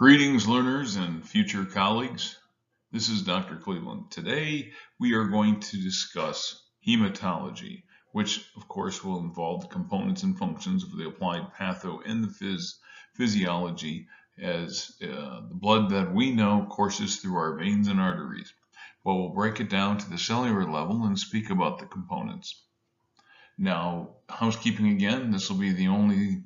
Greetings, learners and future colleagues. This is Dr. Cleveland. Today, we are going to discuss hematology, which, of course, will involve the components and functions of the applied patho and the physiology as the blood that we know courses through our veins and arteries. Well, we'll break it down to the cellular level and speak about the components. Now, housekeeping again, this will be the only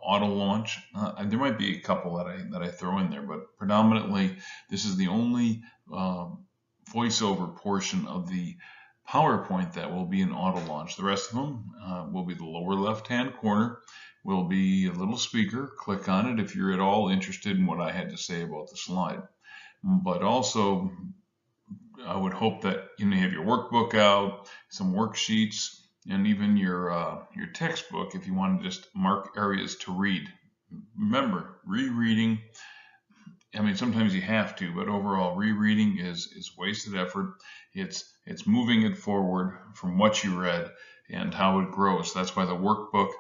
auto launch. There might be a couple that I throw in there, but predominantly this is the only voiceover portion of the PowerPoint that will be an auto launch. The rest of them will be the lower left-hand corner. Will be a little speaker. Click on it if you're at all interested in what I had to say about the slide. But also, I would hope that you have your workbook out, some worksheets, and even your textbook if you want to just mark areas to read. Remember, rereading, I mean, sometimes you have to, but overall, rereading is wasted effort. It's moving it forward from what you read and how it grows. That's why the workbook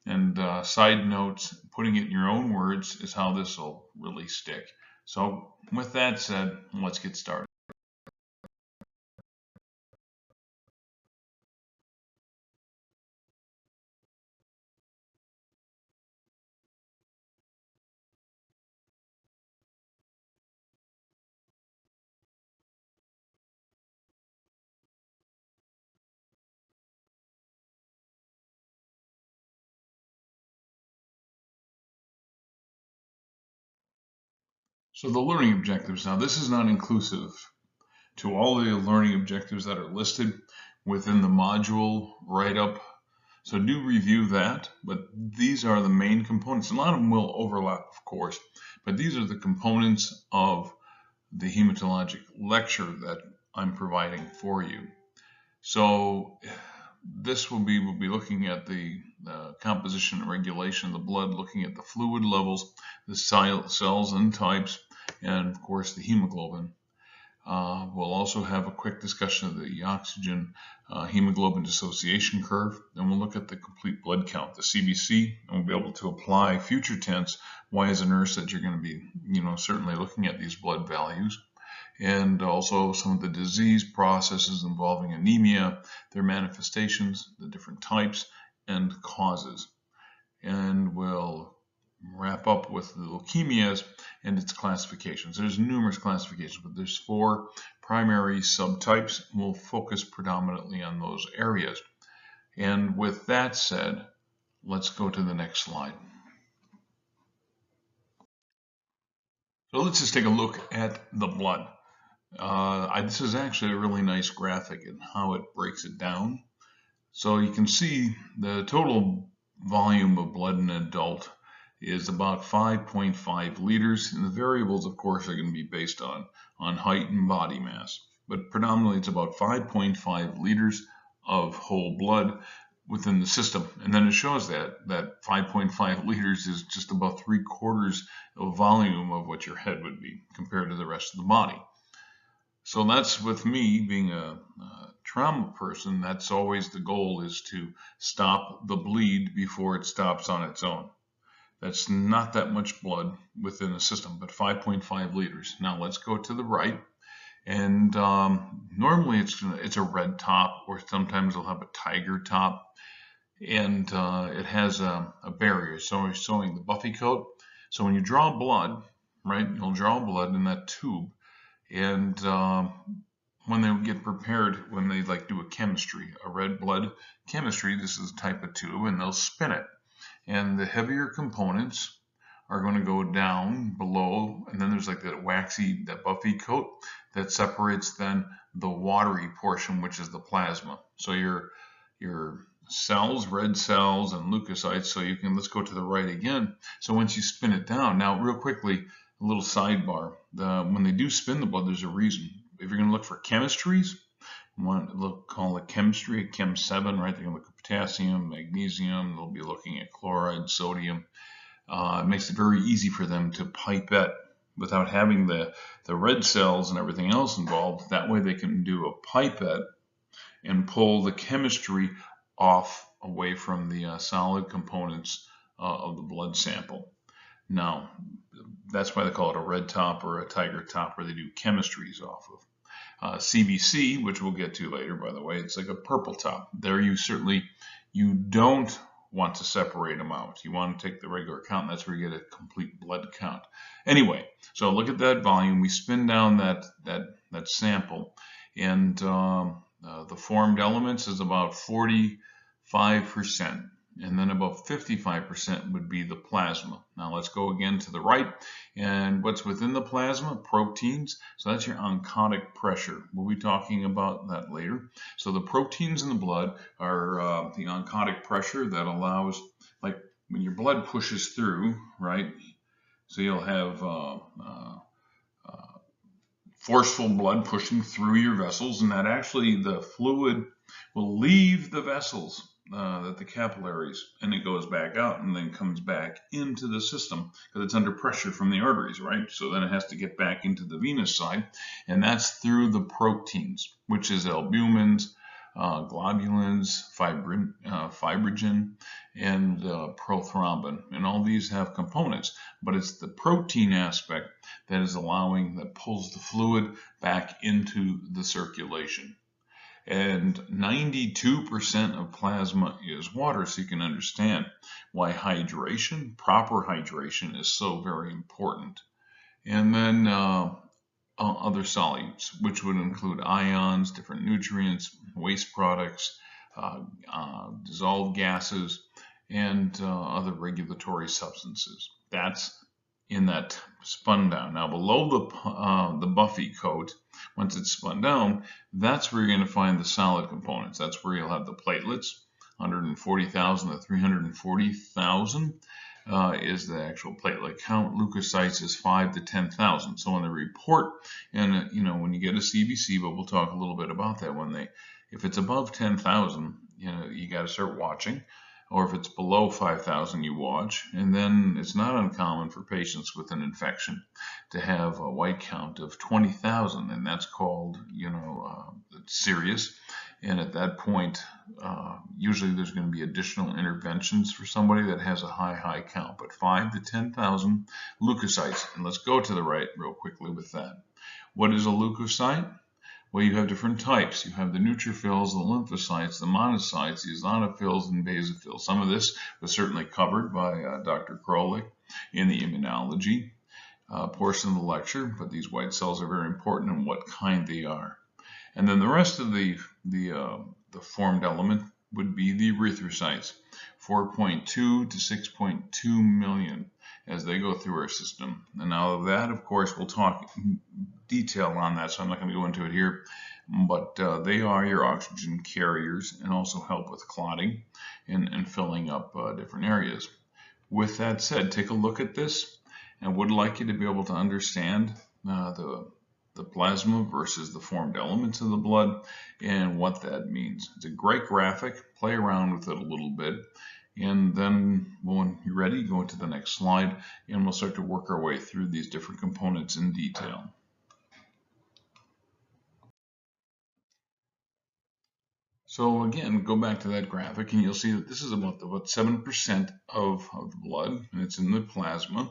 and side notes, putting it in your own words, is how this will really stick. So with that said, let's get started. So the learning objectives, now this is not inclusive to all the learning objectives that are listed within the module write-up. So do review that, but these are the main components. A lot of them will overlap, of course, but these are the components of the hematologic lecture that I'm providing for you. So this we'll be looking at the composition and regulation of the blood, looking at the fluid levels, the cells and types, and of course the hemoglobin. We'll also have a quick discussion of the oxygen hemoglobin dissociation curve. Then we'll look at the complete blood count, the CBC, and we'll be able to apply future tense. Why, as a nurse, that you're going to be, certainly looking at these blood values. And also some of the disease processes involving anemia, their manifestations, the different types, and causes. And we'll wrap up with the leukemias and its classifications. There's numerous classifications, but there's 4 primary subtypes. We'll focus predominantly on those areas. And with that said, let's go to the next slide. So let's just take a look at the blood. This is actually a really nice graphic and how it breaks it down. So you can see the total volume of blood in an adult is about 5.5 liters, and the variables, of course, are going to be based on height and body mass. But predominantly, it's about 5.5 liters of whole blood within the system. And then it shows that 5.5 liters is just about 3/4 of volume of what your head would be compared to the rest of the body. So that's, with me being a trauma person, that's always the goal, is to stop the bleed before it stops on its own. That's not that much blood within the system, but 5.5 liters. Now let's go to the right. And normally it's a red top, or sometimes it'll have a tiger top. And it has a barrier. So it's showing the buffy coat. So when you draw blood, right, you'll draw blood in that tube. And when they get prepared, when they do a chemistry, a red blood chemistry, this is a type of tube, and they'll spin it. And the heavier components are going to go down below, and then there's that buffy coat that separates then the watery portion, which is the plasma. So your cells, red cells, and leukocytes. So let's go to the right again. So once you spin it down, now real quickly, a little sidebar. When they do spin the blood, there's a reason. If you're going to look for chemistries, call it chemistry, Chem 7, right? They're going to look at potassium, magnesium. They'll be looking at chloride, sodium. It makes it very easy for them to pipette without having the red cells and everything else involved. That way they can do a pipette and pull the chemistry off away from the solid components of the blood sample. Now, that's why they call it a red top or a tiger top, where they do chemistries off of. CBC, which we'll get to later, by the way, it's like a purple top. There you don't want to separate them out. You want to take the regular count, and that's where you get a complete blood count. Anyway, so look at that volume. We spin down that sample, and the formed elements is about 45%. And then about 55% would be the plasma. Now let's go again to the right. And what's within the plasma? Proteins. So that's your oncotic pressure. We'll be talking about that later. So the proteins in the blood are the oncotic pressure that allows, like when your blood pushes through, right? So you'll have forceful blood pushing through your vessels, and that actually the fluid will leave the vessels, the capillaries, and it goes back out and then comes back into the system because it's under pressure from the arteries, right? So then it has to get back into the venous side, and that's through the proteins, which is albumins, globulins, fibrogen, and prothrombin. And all these have components, but it's the protein aspect that pulls the fluid back into the circulation. And 92% of plasma is water, so you can understand why proper hydration is so very important. And then other solutes, which would include ions, different nutrients, waste products, dissolved gases, and other regulatory substances. That's in that spun down. Now below the Buffy coat, once it's spun down, that's where you're going to find the solid components. That's where you'll have the platelets, 140,000 to 340,000 is the actual platelet count. Leukocytes is 5 to 10,000. So when they report, and when you get a CBC, but we'll talk a little bit about that, if it's above 10,000, you got to start watching. Or if it's below 5,000, you watch. And then it's not uncommon for patients with an infection to have a white count of 20,000, and that's called, serious. And at that point, usually there's going to be additional interventions for somebody that has a high count, but 5 to 10,000 leukocytes. And let's go to the right real quickly with that. What is a leukocyte? Well, you have different types. You have the neutrophils, the lymphocytes, the monocytes, the eosinophils, and basophils. Some of this was certainly covered by Dr. Krolik in the immunology portion of the lecture, but these white cells are very important and what kind they are. And then the rest of the formed element would be the erythrocytes, 4.2 to 6.2 million as they go through our system. And now that, of course, we'll talk detail on that, so I'm not going to go into it here, but they are your oxygen carriers and also help with clotting and filling up different areas. With that said, take a look at this, and would like you to be able to understand the plasma versus the formed elements of the blood and what that means. It's a great graphic. Play around with it a little bit. And then when you're ready, go to the next slide, and we'll start to work our way through these different components in detail. So again, go back to that graphic, and you'll see that this is about 7% of the blood, and it's in the plasma.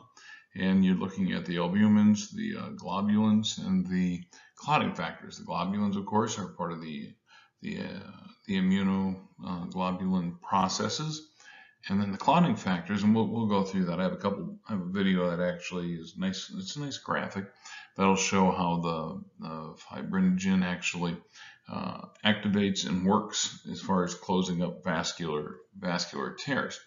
And you're looking at the albumins, the globulins, and the clotting factors. The globulins, of course, are part of the immunoglobulin processes. And then the clotting factors, and we'll go through that. I have a video that actually is nice. It's a nice graphic that'll show how the fibrinogen actually activates and works as far as closing up vascular tears.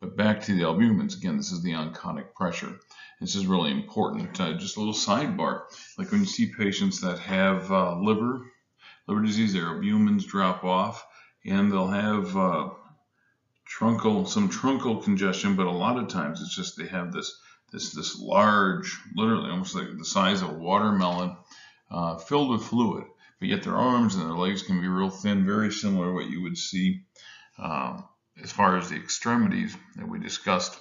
But back to the albumins, again, this is the oncotic pressure. This is really important. Just a little sidebar, like when you see patients that have liver disease, their albumins drop off, and they'll have some truncal congestion, but a lot of times it's just they have this large, literally almost like the size of a watermelon, filled with fluid, but yet their arms and their legs can be real thin, very similar to what you would see as far as the extremities that we discussed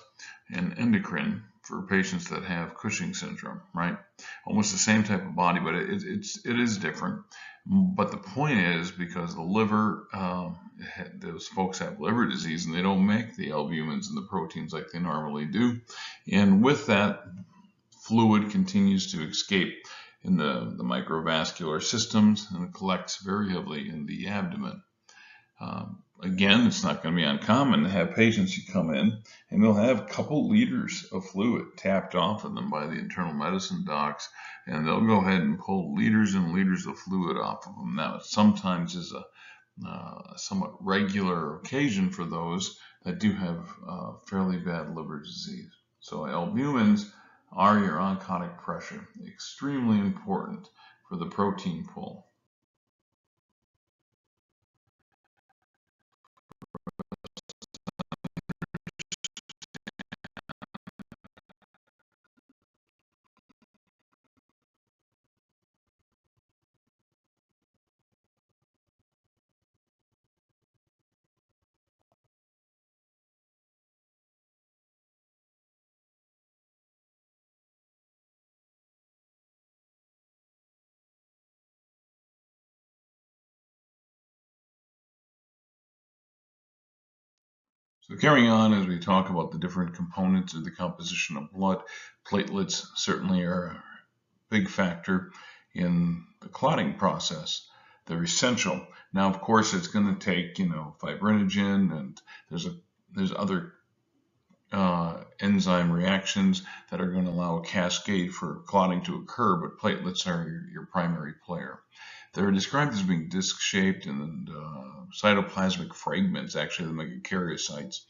in endocrine for patients that have Cushing syndrome, right? Almost the same type of body, but it is different. But the point is, because the liver, those folks have liver disease and they don't make the albumins and the proteins like they normally do. And with that fluid continues to escape in the microvascular systems and it collects very heavily in the abdomen. Again, it's not going to be uncommon to have patients who come in and they'll have a couple liters of fluid tapped off of them by the internal medicine docs, and they'll go ahead and pull liters and liters of fluid off of them. Now, it sometimes is a somewhat regular occasion for those that do have fairly bad liver disease. So albumins are your oncotic pressure, extremely important for the protein pull. So carrying on as we talk about the different components of the composition of blood, platelets certainly are a big factor in the clotting process. They're essential. Now, of course, it's going to take, fibrinogen, and there's other enzyme reactions that are going to allow a cascade for clotting to occur, but platelets are your primary player. They're described as being disc-shaped and cytoplasmic fragments, actually, the megakaryocytes.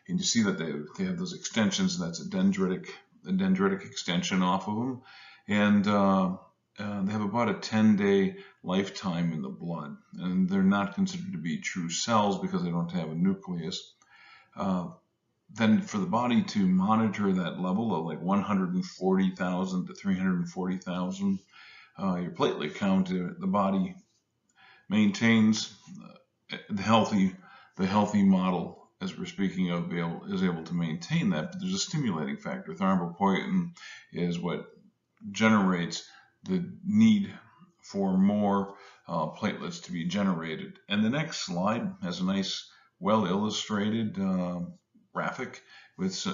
And you see that they have those extensions, and that's a dendritic extension off of them. And they have about a 10-day lifetime in the blood. And they're not considered to be true cells because they don't have a nucleus. Then for the body to monitor that level of like 140,000 to 340,000, your platelet count, the body maintains the healthy model, as we're speaking of, is able to maintain that. But there's a stimulating factor. Thrombopoietin is what generates the need for more platelets to be generated. And the next slide has a nice, well illustrated graphic. It's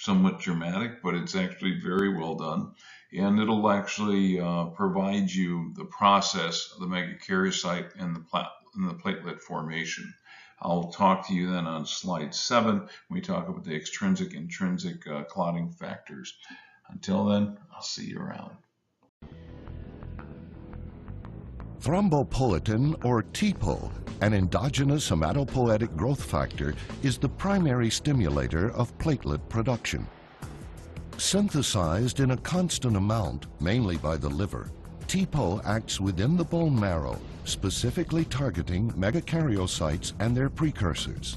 somewhat dramatic, but it's actually very well done. And it'll actually provide you the process of the megakaryocyte and the platelet formation. I'll talk to you then on slide 7 when we talk about the extrinsic, intrinsic clotting factors. Until then, I'll see you around. Thrombopoietin, or TPO, an endogenous hematopoietic growth factor, is the primary stimulator of platelet production. Synthesized in a constant amount, mainly by the liver, TPO acts within the bone marrow, specifically targeting megakaryocytes and their precursors.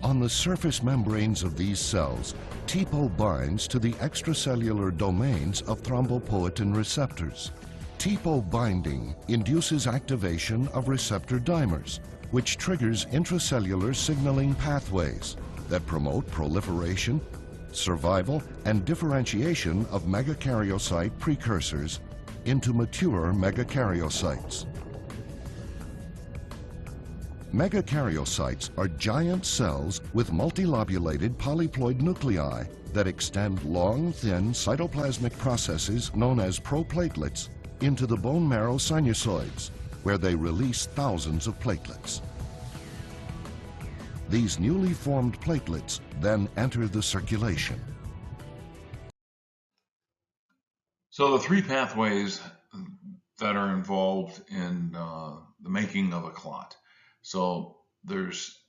On the surface membranes of these cells, TPO binds to the extracellular domains of thrombopoietin receptors. TPO binding induces activation of receptor dimers, which triggers intracellular signaling pathways that promote proliferation, survival, and differentiation of megakaryocyte precursors into mature megakaryocytes. Megakaryocytes are giant cells with multilobulated polyploid nuclei that extend long, thin cytoplasmic processes known as proplatelets into the bone marrow sinusoids, where they release thousands of platelets. These newly formed platelets then enter the circulation. So the three pathways that are involved in the making of a clot. So there's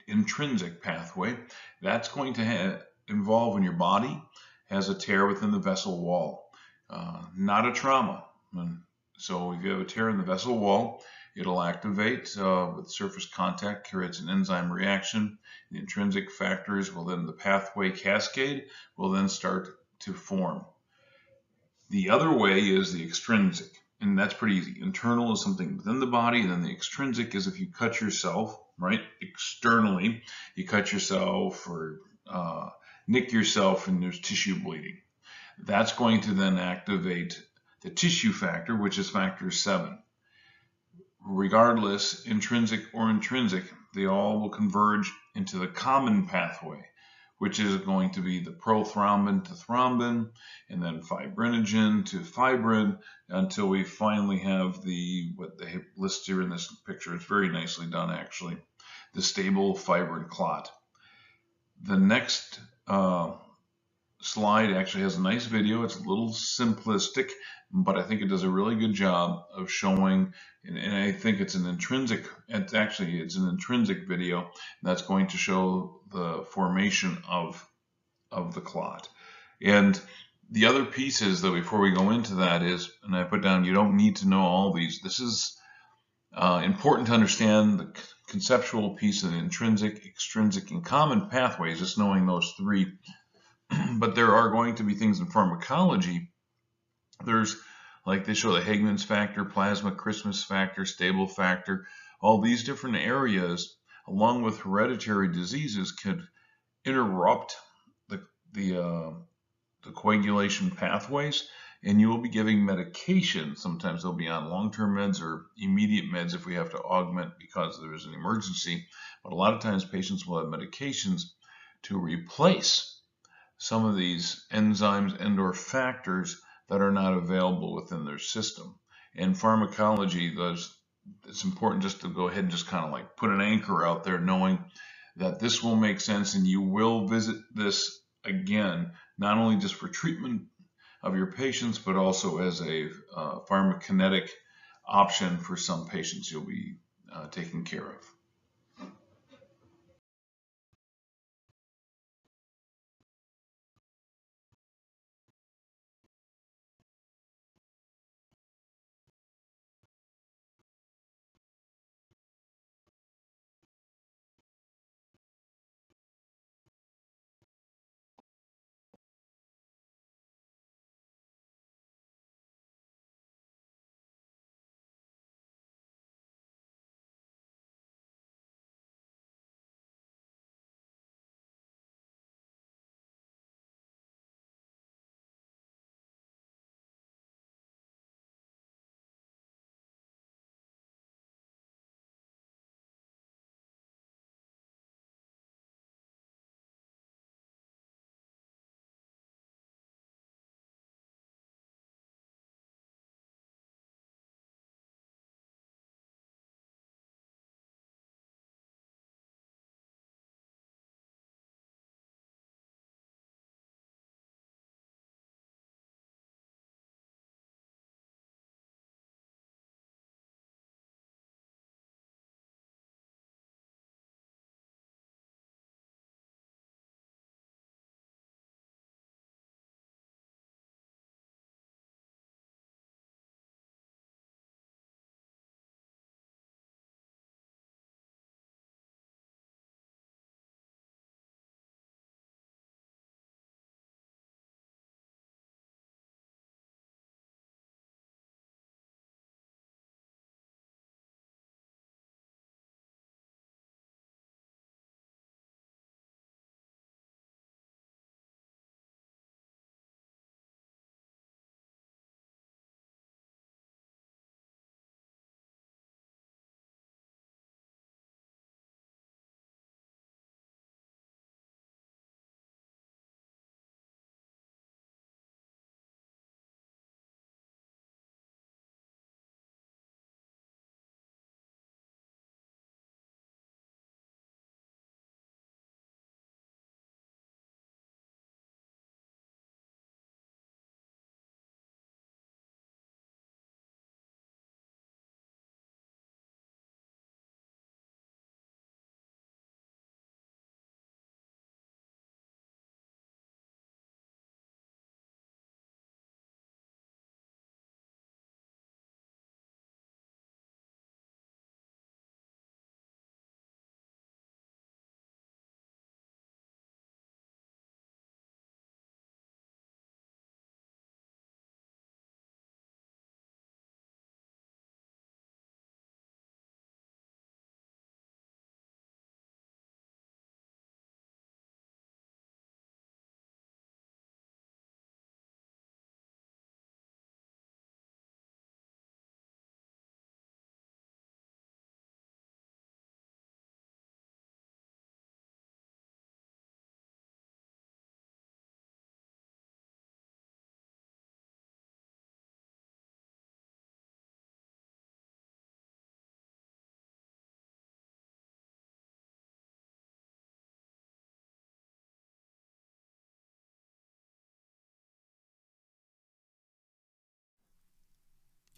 intrinsic pathway. That's going to involve when your body has a tear within the vessel wall, not a trauma. So if you have a tear in the vessel wall, it'll activate with surface contact, creates an enzyme reaction. The intrinsic factors will then, the pathway cascade will then start to form. The other way is the extrinsic, and that's pretty easy. Internal is something within the body, and then the extrinsic is if you cut yourself, right, externally, you cut yourself or nick yourself and there's tissue bleeding. That's going to then activate the tissue factor, which is factor 7. Regardless, intrinsic or intrinsic, they all will converge into the common pathway, which is going to be the prothrombin to thrombin, and then fibrinogen to fibrin, until we finally have what they list here in this picture. It's very nicely done, actually. The stable fibrin clot. The next slide actually has a nice video. It's a little simplistic, but I think it does a really good job of showing, and I think it's an intrinsic video that's going to show the formation of the clot. And the other pieces, though, before we go into that is, and I put down, you don't need to know all these. This is important to understand the conceptual piece of the intrinsic, extrinsic, and common pathways, just knowing those three. But there are going to be things in pharmacology. There's, like they show, the Hagman's factor, plasma Christmas factor, stable factor. All these different areas, along with hereditary diseases, could interrupt the coagulation pathways, and you will be giving medication. Sometimes they'll be on long-term meds or immediate meds if we have to augment because there is an emergency. But a lot of times patients will have medications to replace some of these enzymes and or factors that are not available within their system. In pharmacology, it's important just to go ahead and just kind of like put an anchor out there, knowing that this will make sense and you will visit this again, not only just for treatment of your patients, but also as a pharmacokinetic option for some patients you'll be taking care of.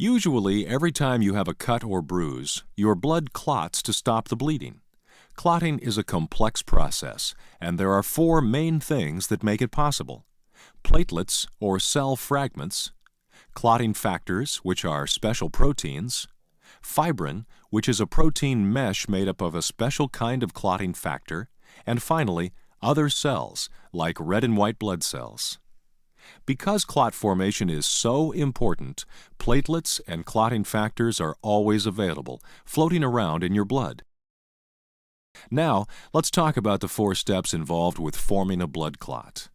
Usually, every time you have a cut or bruise, your blood clots to stop the bleeding. Clotting is a complex process, and there are four main things that make it possible: platelets or cell fragments, clotting factors, which are special proteins, fibrin, which is a protein mesh made up of a special kind of clotting factor, and finally, other cells, like red and white blood cells. Because clot formation is so important, platelets and clotting factors are always available, floating around in your blood. Now, let's talk about the four steps involved with forming a blood clot.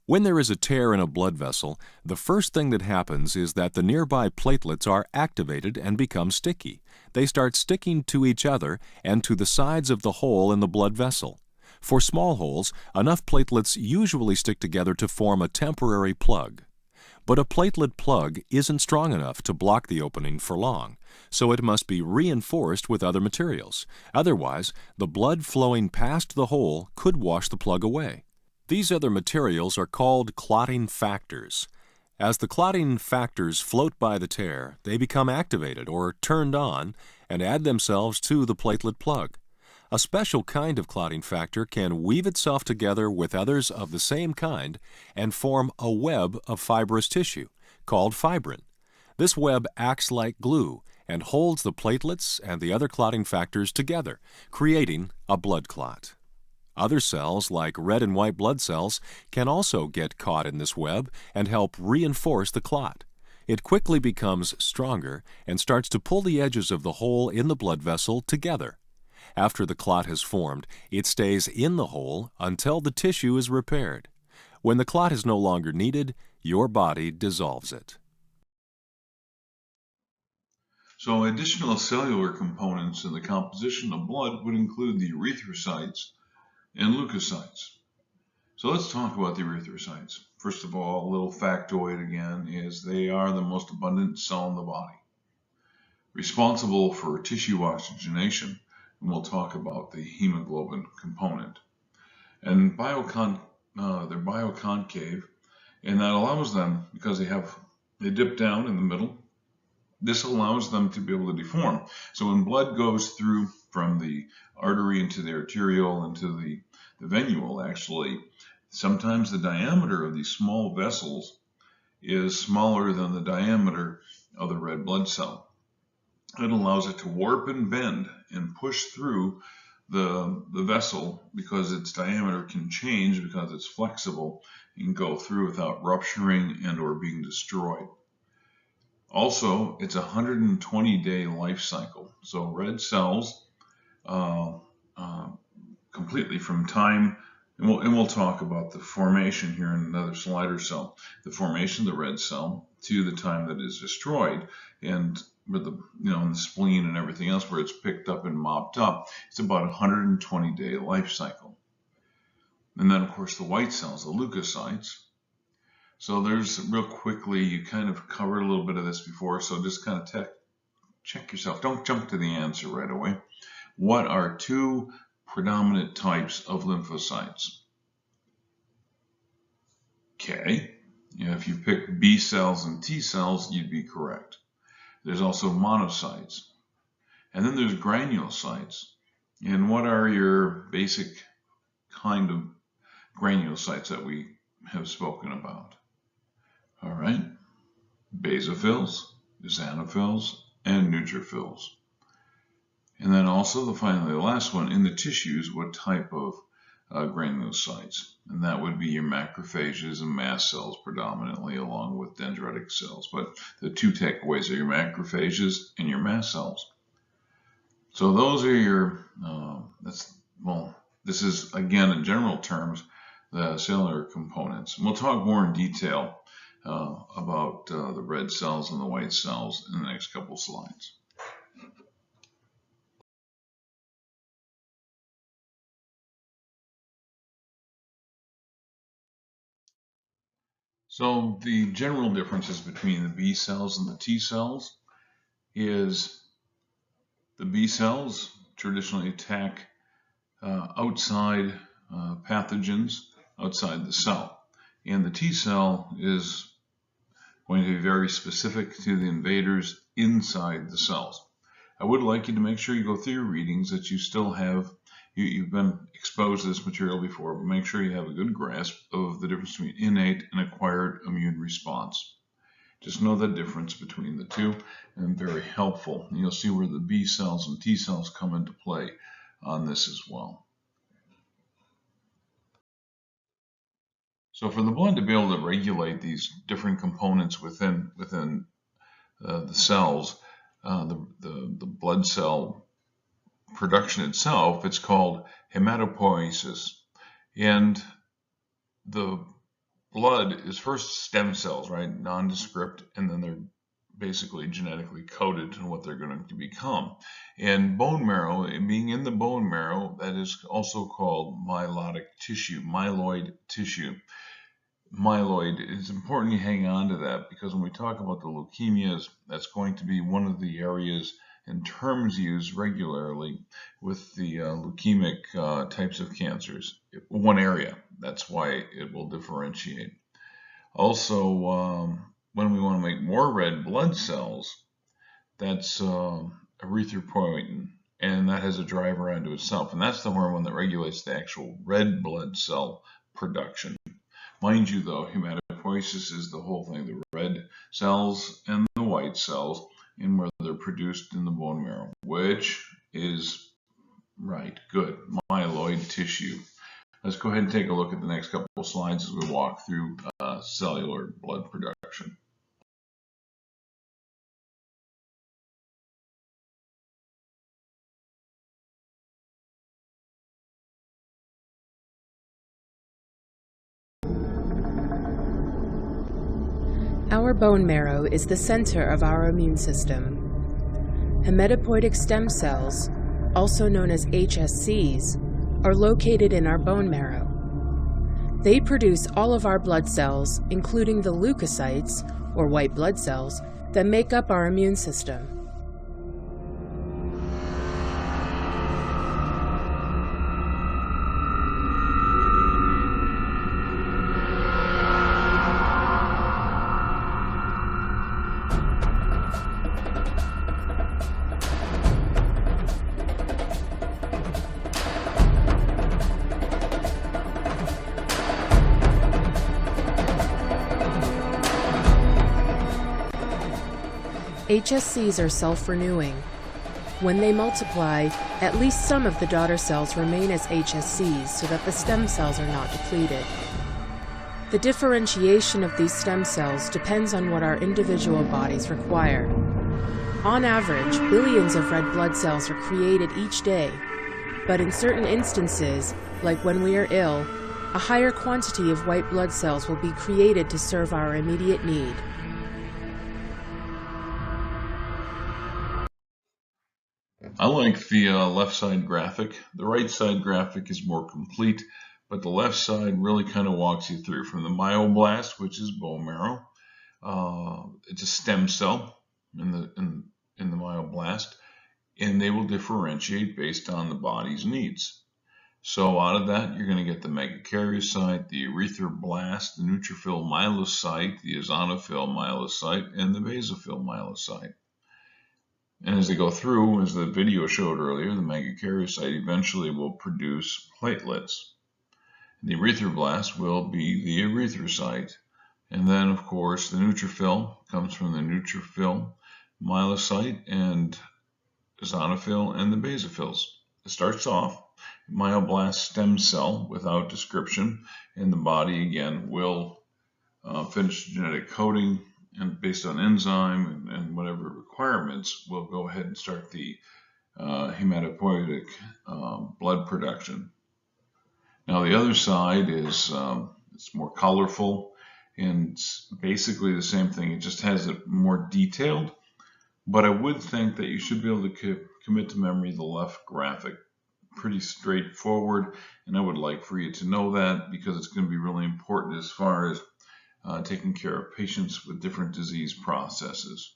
When there is a tear in a blood vessel, the first thing that happens is that the nearby platelets are activated and become sticky. They start sticking to each other and to the sides of the hole in the blood vessel. For small holes, enough platelets usually stick together to form a temporary plug. But a platelet plug isn't strong enough to block the opening for long, so it must be reinforced with other materials. Otherwise, the blood flowing past the hole could wash the plug away. These other materials are called clotting factors. As the clotting factors float by the tear, they become activated or turned on and add themselves to the platelet plug. A special kind of clotting factor can weave itself together with others of the same kind and form a web of fibrous tissue, called fibrin. This web acts like glue and holds the platelets and the other clotting factors together, creating a blood clot. Other cells, like red and white blood cells, can also get caught in this web and help reinforce the clot. It quickly becomes stronger and starts to pull the edges of the hole in the blood vessel together. After the clot has formed, it stays in the hole until the tissue is repaired. When the clot is no longer needed, your body dissolves it. So additional cellular components in the composition of blood would include the erythrocytes and leukocytes. So let's talk about the erythrocytes. First of all, a little factoid again is they are the most abundant cell in the body, responsible for tissue oxygenation, and we'll talk about the hemoglobin component. And they're bioconcave, and that allows them, because they dip down in the middle, this allows them to be able to deform. So when blood goes through from the artery into the arteriole into the venule, actually, sometimes the diameter of these small vessels is smaller than the diameter of the red blood cell. It allows it to warp and bend and push through the vessel because its diameter can change because it's flexible and go through without rupturing and or being destroyed. Also, it's a 120-day life cycle. So red cells completely from time, and we'll talk about the formation here in another slide or so, the formation of the red cell to the time that it is destroyed, and with the in the spleen and everything else where it's picked up and mopped up, it's about a 120-day life cycle. And then of course the white cells, the leukocytes. So there's real quickly, you kind of covered a little bit of this before, so just kind of check yourself. Don't jump to the answer right away. What are two predominant types of lymphocytes? Okay, if you pick B cells and T cells, you'd be correct. There's also monocytes. And then there's granulocytes. And what are your basic kind of granulocytes that we have spoken about? All right, basophils, xanophils, and neutrophils. And then also finally the last one, in the tissues, what type of granulocytes? And that would be your macrophages and mast cells predominantly, along with dendritic cells. But the two takeaways are your macrophages and your mast cells. So those are your, this is again in general terms, the cellular components. And we'll talk more in detail about the red cells and the white cells in the next couple slides. So the general differences between the B cells and the T cells is the B cells traditionally attack outside pathogens outside the cell, and the T cell is going to be very specific to the invaders inside the cells. I would like you to make sure you go through your readings that you still have, you've been exposed to this material before, but make sure you have a good grasp of the difference between innate and acquired immune response. Just know the difference between the two, and very helpful. And you'll see where the B cells and T cells come into play on this as well. So for the blood to be able to regulate these different components within the cells, the blood cell production itself, it's called hematopoiesis. And the blood is first stem cells, right? Nondescript, and then they're basically genetically coded to what they're going to become. And bone marrow, being in the bone marrow, that is also called myeloid tissue. Myeloid, it's important you hang on to that, because when we talk about the leukemias, that's going to be one of the areas and terms used regularly with the leukemic types of cancers. One area, that's why it will differentiate. Also, when we want to make more red blood cells, that's erythropoietin, and that has a driver unto itself, and that's the hormone that regulates the actual red blood cell production. Mind you, though, hematopoiesis is the whole thing, the red cells and the white cells, and where they're produced in the bone marrow, which is, right, good, myeloid tissue. Let's go ahead and take a look at the next couple of slides as we walk through cellular blood production. Our bone marrow is the center of our immune system. Hematopoietic stem cells, also known as HSCs, are located in our bone marrow. They produce all of our blood cells, including the leukocytes, or white blood cells, that make up our immune system. HSCs are self-renewing. When they multiply, at least some of the daughter cells remain as HSCs so that the stem cells are not depleted. The differentiation of these stem cells depends on what our individual bodies require. On average, billions of red blood cells are created each day, but in certain instances, like when we are ill, a higher quantity of white blood cells will be created to serve our immediate need. I like the left side graphic. The right side graphic is more complete, but the left side really kind of walks you through from the myoblast, which is bone marrow. It's a stem cell in the myoblast, and they will differentiate based on the body's needs. So out of that, you're going to get the megakaryocyte, the erythroblast, the neutrophil myelocyte, the eosinophil myelocyte, and the basophil myelocyte. And as they go through, as the video showed earlier, the megakaryocyte eventually will produce platelets. The erythroblast will be the erythrocyte. And then, of course, the neutrophil comes from the neutrophil myelocyte and eosinophil and the basophils. It starts off myoblast stem cell without description, and the body again will finish genetic coding, and based on enzyme and whatever requirements, we'll go ahead and start the hematopoietic blood production. Now the other side is it's more colorful, and it's basically the same thing. It just has it more detailed, but I would think that you should be able to commit to memory the left graphic. Pretty straightforward, and I would like for you to know that, because it's going to be really important as far as taking care of patients with different disease processes.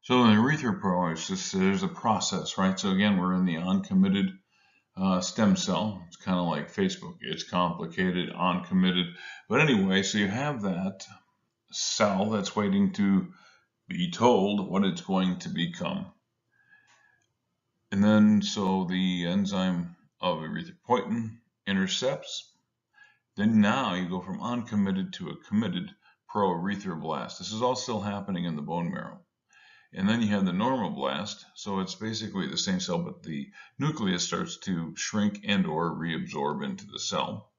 So in erythropoiesis, there's a process, right? So again, we're in the uncommitted stem cell. It's kind of like Facebook. It's complicated, uncommitted. But anyway, so you have that cell that's waiting to be told what it's going to become. And then, so the enzyme of erythropoietin intercepts. Then now you go from uncommitted to a committed pro-erythroblast. This is all still happening in the bone marrow. And then you have the normoblast, so it's basically the same cell, but the nucleus starts to shrink and or reabsorb into the cell.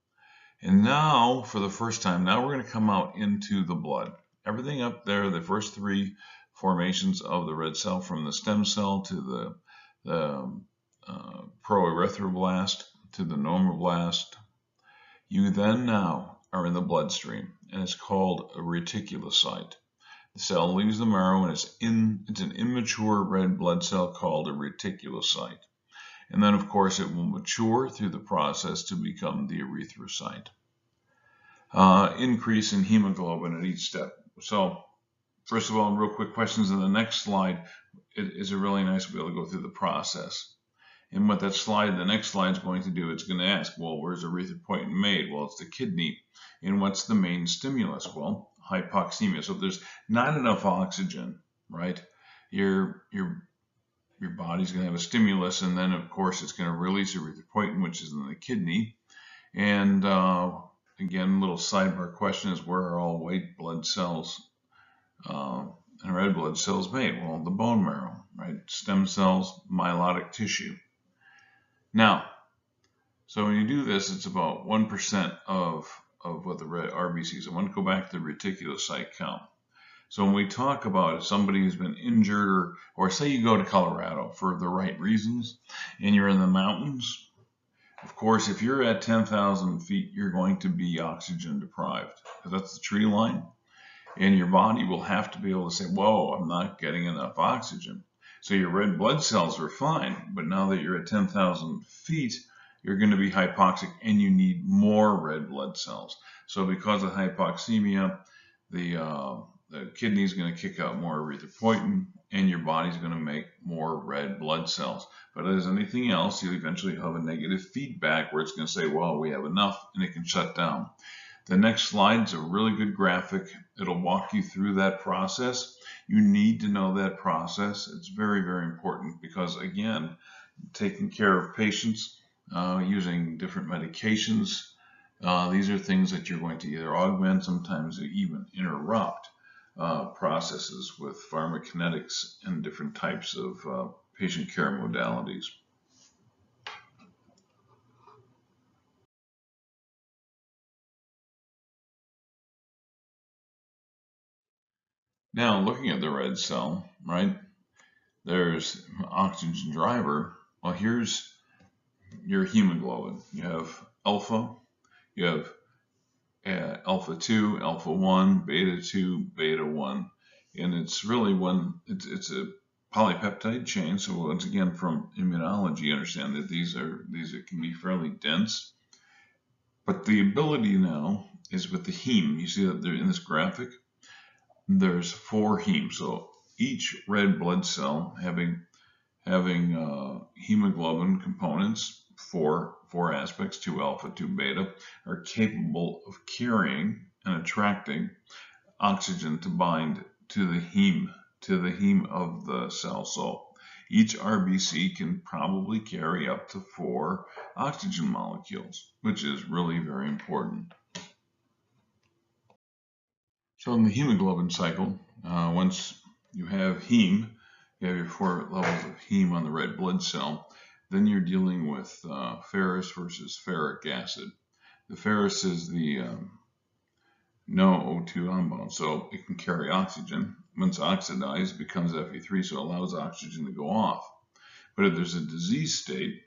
And now, for the first time, now we're going to come out into the blood. Everything up there, the first three formations of the red cell, from the stem cell to the proerythroblast to the normoblast, you then now are in the bloodstream, and it's called a reticulocyte. The cell leaves the marrow, and it's an immature red blood cell called a reticulocyte. And then, of course, it will mature through the process to become the erythrocyte. Increase in hemoglobin at each step. So, first of all, real quick questions in the next slide. It is really nice to be able to go through the process. And what the next slide is going to do, it's going to ask, well, where's erythropoietin made? Well, it's the kidney. And what's the main stimulus? Well, hypoxemia. So if there's not enough oxygen, right, your body's going to have a stimulus, and then, of course, it's going to release erythropoietin, which is in the kidney. And again, little sidebar question is, where are all white blood cells and red blood cells made? Well, the bone marrow, right? Stem cells, myelotic tissue. Now, so when you do this, it's about 1% of what the red RBCs. I want to go back to the reticulocyte count. So when we talk about somebody who's been injured, or say you go to Colorado for the right reasons, and you're in the mountains, of course, if you're at 10,000 feet, you're going to be oxygen deprived, because that's the tree line, and your body will have to be able to say, whoa, I'm not getting enough oxygen. So your red blood cells are fine, but now that you're at 10,000 feet, you're going to be hypoxic, and you need more red blood cells. So because of hypoxemia, the kidney is going to kick out more erythropoietin, and your body's going to make more red blood cells. But as anything else, you'll eventually have a negative feedback where it's going to say, well, we have enough, and it can shut down. The next slide is a really good graphic. It'll walk you through that process. You need to know that process. It's very, very important because, again, taking care of patients using different medications, these are things that you're going to either augment, sometimes even interrupt processes with pharmacokinetics and different types of patient care modalities. Now, looking at the red cell, right, there's oxygen driver. Well, here's your hemoglobin. You have alpha, you have alpha 2, alpha 1, beta 2, beta 1. And it's really it's a polypeptide chain. So once again, from immunology, you understand that these can be fairly dense. But the ability now is with the heme. You see that they're in this graphic. There's 4 hemes, so each red blood cell having hemoglobin components, four aspects, 2 alpha, 2 beta, are capable of carrying and attracting oxygen to bind to the heme of the cell. So each RBC can probably carry up to 4 oxygen molecules, which is really very important. So in the hemoglobin cycle, once you have heme, you have your 4 levels of heme on the red blood cell, then you're dealing with ferrous versus ferric acid. The ferrous is the no O2 unbound, so it can carry oxygen. Once oxidized, it becomes Fe3, so it allows oxygen to go off. But if there's a disease state,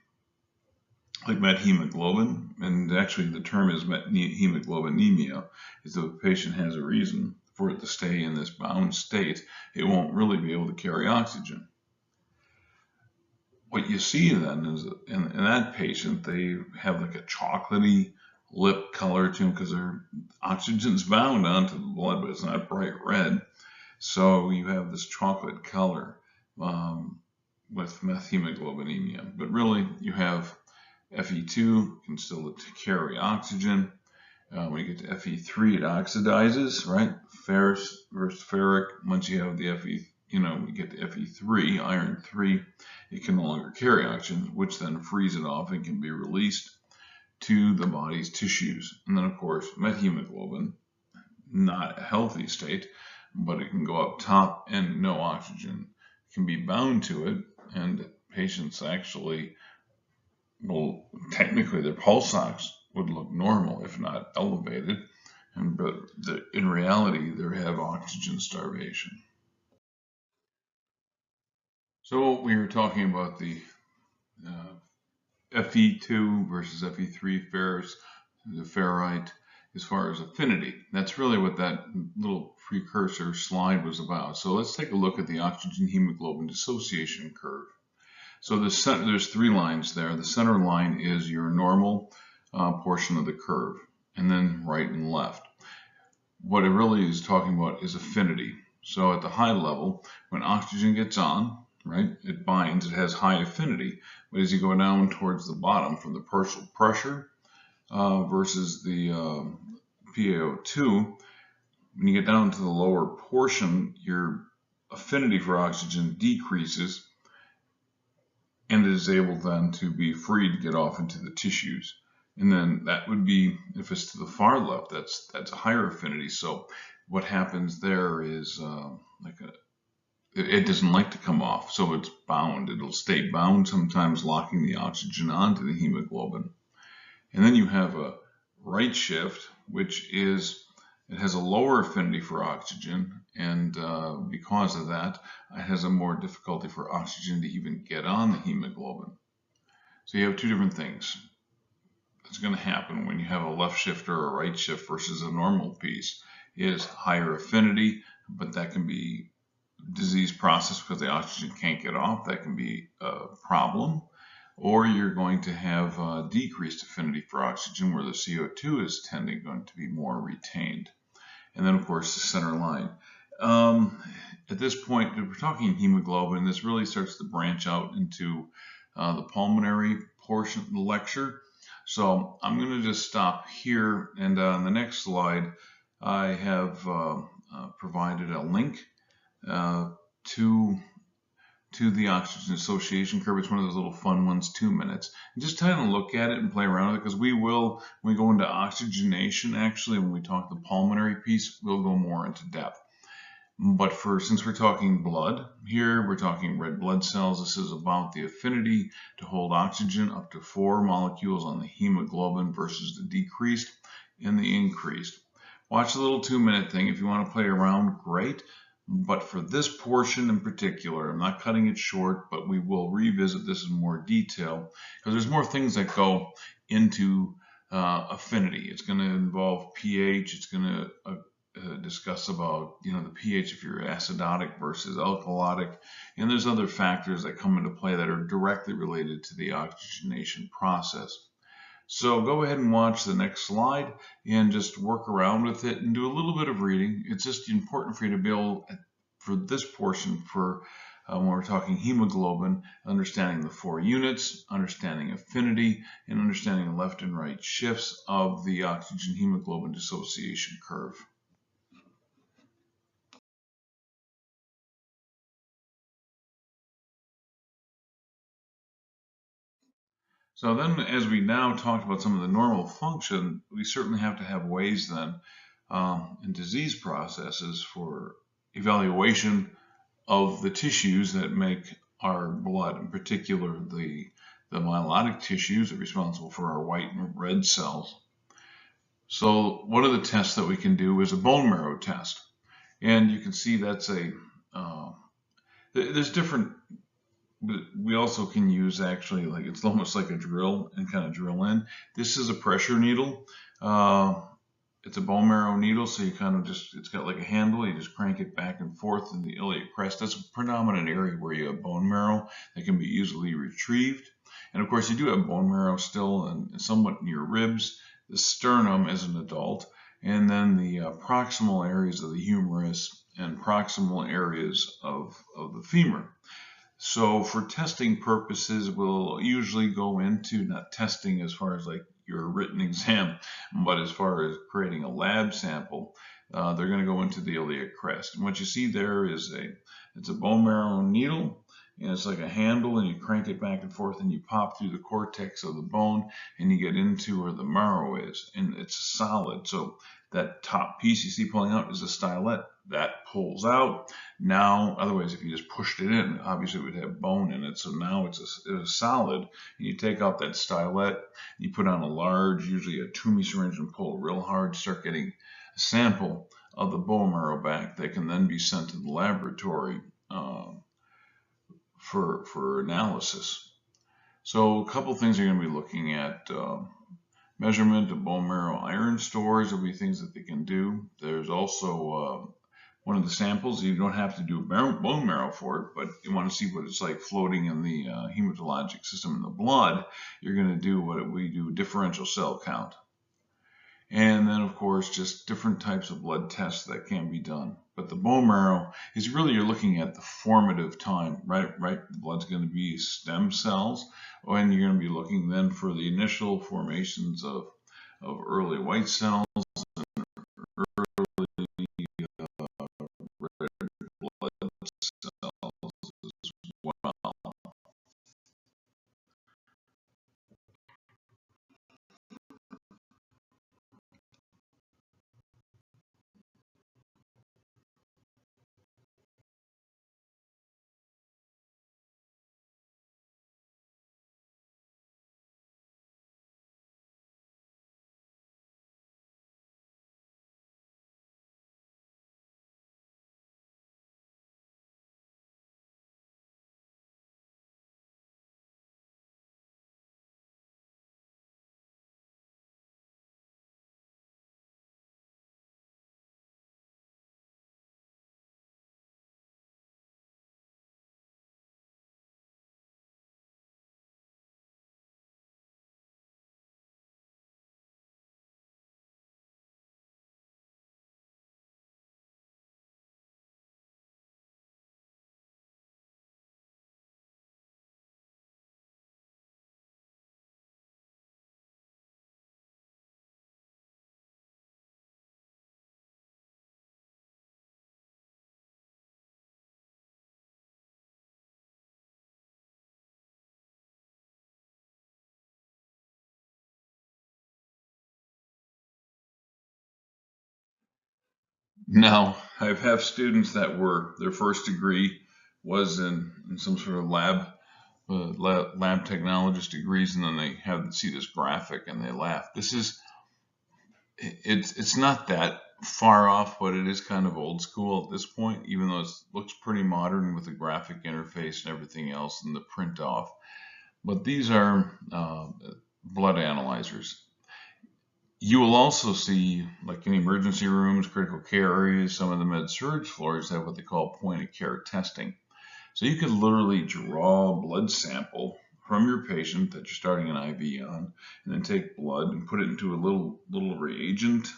like methemoglobin, and actually the term is methemoglobinemia, is if a patient has a reason for it to stay in this bound state, it won't really be able to carry oxygen. What you see then is in that patient, they have like a chocolatey lip color to them because their oxygen's bound onto the blood, but it's not bright red. So you have this chocolate color with methemoglobinemia. But really, you have Fe2 can still carry oxygen. When you get to Fe3, it oxidizes, right? Ferrous versus ferric. Once you have the Fe, we get to Fe3, iron 3, it can no longer carry oxygen, which then frees it off and can be released to the body's tissues. And then, of course, methemoglobin, not a healthy state, but it can go up top and no oxygen can be bound to it. And patients actually will, technically, their pulse ox would look normal, if not elevated. But in reality, they have oxygen starvation. So we were talking about the Fe2 versus Fe3 ferrous, the ferrite, as far as affinity. That's really what that little precursor slide was about. So let's take a look at the oxygen hemoglobin dissociation curve. So there's 3 lines there. The center line is your normal portion of the curve, and then right and left. What it really is talking about is affinity. So at the high level, when oxygen gets on, right, it binds, it has high affinity. But as you go down towards the bottom, from the partial pressure versus the PaO2, when you get down to the lower portion, your affinity for oxygen decreases, and it is able then to be free to get off into the tissues. And then that would be, if it's to the far left, that's a higher affinity. So what happens there is it doesn't like to come off, so it's bound. It'll stay bound, sometimes locking the oxygen onto the hemoglobin. And then you have a right shift, which is, it has a lower affinity for oxygen, and because of that, it has a more difficulty for oxygen to even get on the hemoglobin. So you have 2 different things that's going to happen when you have a left shift or a right shift versus a normal piece. Is higher affinity, but that can be disease process because the oxygen can't get off. That can be a problem. Or you're going to have decreased affinity for oxygen, where the CO2 is going to be more retained. And then, of course, the center line. At this point, if we're talking hemoglobin, this really starts to branch out into the pulmonary portion of the lecture. So I'm going to just stop here, and on the next slide, I have provided a link to the oxygen association curve. It's one of those little fun ones, 2 minutes. And just kind of look at it and play around with it, because we will, when we go into oxygenation, actually, when we talk the pulmonary piece, we'll go more into depth. But since we're talking blood here, we're talking red blood cells. This is about the affinity to hold oxygen up to 4 molecules on the hemoglobin versus the decreased and the increased. Watch the little 2-minute thing. If you want to play around, great. But for this portion in particular, I'm not cutting it short, but we will revisit this in more detail, because there's more things that go into affinity. It's going to involve pH. It's going to discuss about the pH if you're acidotic versus alkalotic, and there's other factors that come into play that are directly related to the oxygenation process. So go ahead and watch the next slide and just work around with it and do a little bit of reading. It's just important for you to be able, for this portion, for when we're talking hemoglobin, understanding the 4 units, understanding affinity, and understanding the left and right shifts of the oxygen hemoglobin dissociation curve. So then, as we now talked about some of the normal function, we certainly have to have ways then in disease processes for evaluation of the tissues that make our blood, in particular the myelotic tissues that are responsible for our white and red cells. So one of the tests that we can do is a bone marrow test. And you can see that's there's different. But we also can use, actually, like, it's almost like a drill, and kind of drill in. This is a pressure needle. It's a bone marrow needle, so you kind of it's got like a handle. You just crank it back and forth in the iliac crest. That's a predominant area where you have bone marrow that can be easily retrieved. And of course, you do have bone marrow still and somewhat in your ribs, the sternum as an adult, and then the proximal areas of the humerus and proximal areas of the femur. So for testing purposes, we'll usually go into, not testing as far as like your written exam. But as far as creating a lab sample, they're going to go into the iliac crest. And what you see there is it's a bone marrow needle, and it's like a handle, and you crank it back and forth, and you pop through the cortex of the bone, and you get into where the marrow is, and it's solid. So that top piece you see pulling out is a stylet that pulls out. Now, otherwise, if you just pushed it in, obviously it would have bone in it. So now it's a solid, and you take out that stylet, you put on a large, usually a Toomey syringe, and pull real hard, start getting a sample of the bone marrow back that can then be sent to the laboratory for analysis. So a couple things you're going to be looking at. Measurement of bone marrow iron stores will be things that they can do. There's also one of the samples, you don't have to do bone marrow for it, but you want to see what it's like floating in the hematologic system in the blood. You're going to do what we do, differential cell count. And then, of course, just different types of blood tests that can be done. But the bone marrow is really, you're looking at the formative time, right? The blood's going to be stem cells, and you're going to be looking then for the initial formations of early white cells, early red blood cells as well. Now, I have students that were, their first degree was in some sort of lab technologist degrees, and then they have see this graphic and they laugh. It's not that far off, but it is kind of old school at this point, even though it looks pretty modern with the graphic interface and everything else and the print off. But these are blood analyzers. You will also see, like in emergency rooms, critical care areas, some of the med-surg floors have what they call point-of-care testing. So you could literally draw a blood sample from your patient that you're starting an IV on, and then take blood and put it into a little reagent.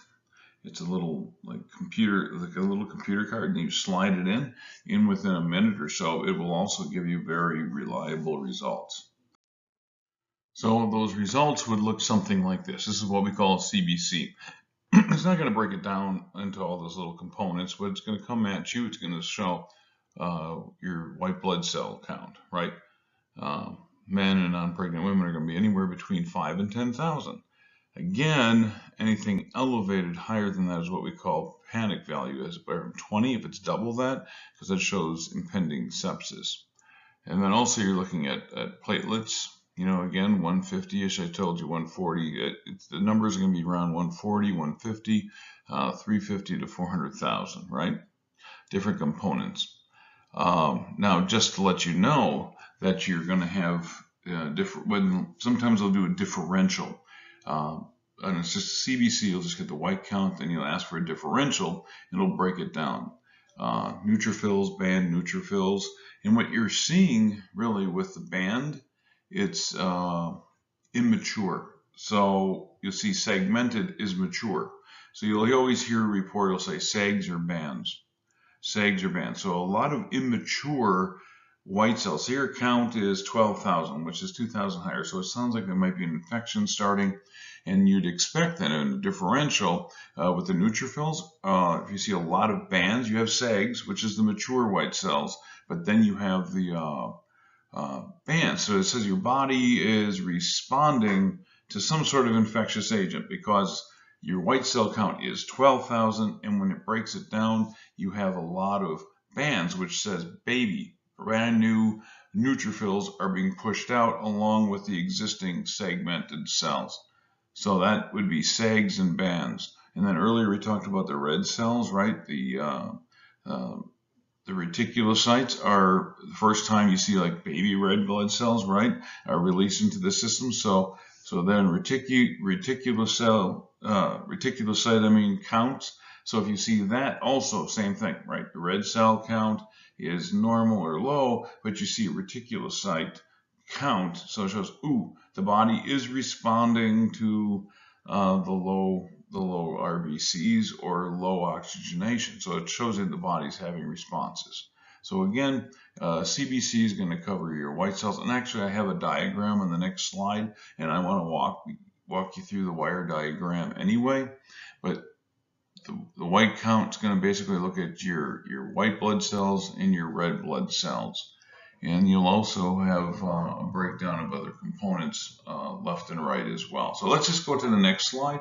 It's a little like a little computer card, and you slide it in within a minute or so. It will also give you very reliable results. So those results would look something like this. This is what we call a CBC. It's not going to break it down into all those little components, but it's going to come at you. It's going to show your white blood cell count, right? Men and non-pregnant women are going to be anywhere between 5 and 10,000. Again, anything elevated higher than that is what we call panic value, as 20 if it's double that, because that shows impending sepsis. And then also you're looking at platelets. Again, 150-ish, I told you 140. The numbers are going to be around 140, 150, 350 to 400,000, right? Different components. Now, just to let you know that you're going to have sometimes they'll do a differential. And it's just a CBC, you'll just get the white count, then you'll ask for a differential, and it'll break it down. Neutrophils, band neutrophils. And what you're seeing really with the band, it's immature. So you'll see segmented is mature. So you'll always hear a report, it'll say SEGs or bands. SEGs or bands. So a lot of immature white cells. So your count is 12,000, which is 2,000 higher. So it sounds like there might be an infection starting. And you'd expect that in a differential with the neutrophils, if you see a lot of bands, you have SAGs, which is the mature white cells, but then you have the bands. So it says your body is responding to some sort of infectious agent because your white cell count is 12,000, and when it breaks it down, you have a lot of bands, which says baby, brand new neutrophils are being pushed out along with the existing segmented cells. So that would be SAGs and bands. And then earlier we talked about the red cells, right? The reticulocytes are the first time you see like baby red blood cells, right, are released into the system. So then reticulocyte counts. So if you see that, also same thing, right? The red cell count is normal or low, but you see a reticulocyte count, so it shows, ooh, the body is responding to the low RBCs or low oxygenation. So it shows that the body's having responses. So again, CBC is going to cover your white cells. And actually, I have a diagram on the next slide, and I want to walk you through the wire diagram anyway. But the white count is going to basically look at your white blood cells and your red blood cells. And you'll also have a breakdown of other components left and right as well. So let's just go to the next slide.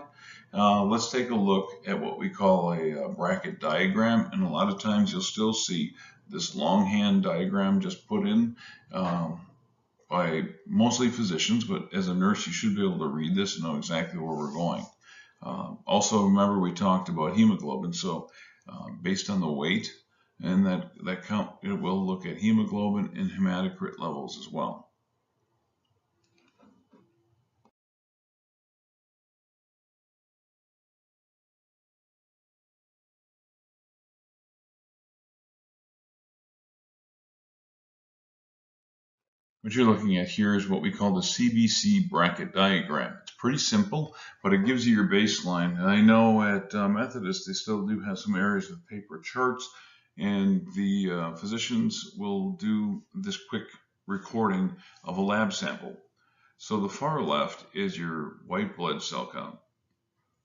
Let's take a look at what we call a bracket diagram. And a lot of times you'll still see this longhand diagram just put in by mostly physicians, but as a nurse you should be able to read this and know exactly where we're going. Also remember we talked about hemoglobin, so based on the weight and that count, it will look at hemoglobin and hematocrit levels as well. What you're looking at here is what we call the CBC bracket diagram. It's pretty simple, but it gives you your baseline. And I know at Methodist they still do have some areas with paper charts, and the physicians will do this quick recording of a lab sample. So the far left is your white blood cell count,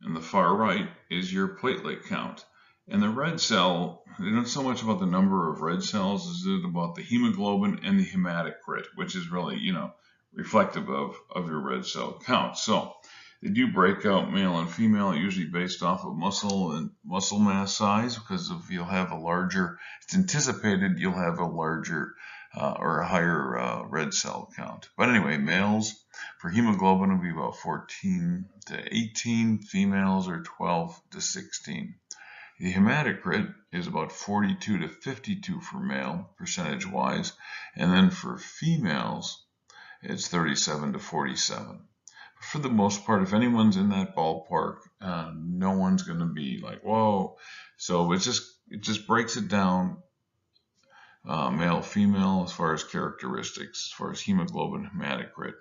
and the far right is your platelet count. And the red cell, it's not so much about the number of red cells as it is about the hemoglobin and the hematocrit, which is really, reflective of your red cell count. So they do break out male and female, usually based off of muscle and muscle mass size, because if you'll have a larger, it's anticipated you'll have a larger or a higher red cell count. But anyway, males for hemoglobin will be about 14 to 18, females are 12 to 16. The hematocrit is about 42 to 52 for male, percentage-wise, and then for females, it's 37 to 47. For the most part, if anyone's in that ballpark, no one's going to be like, whoa. So it just breaks it down, male, female, as far as characteristics, as far as hemoglobin, hematocrit.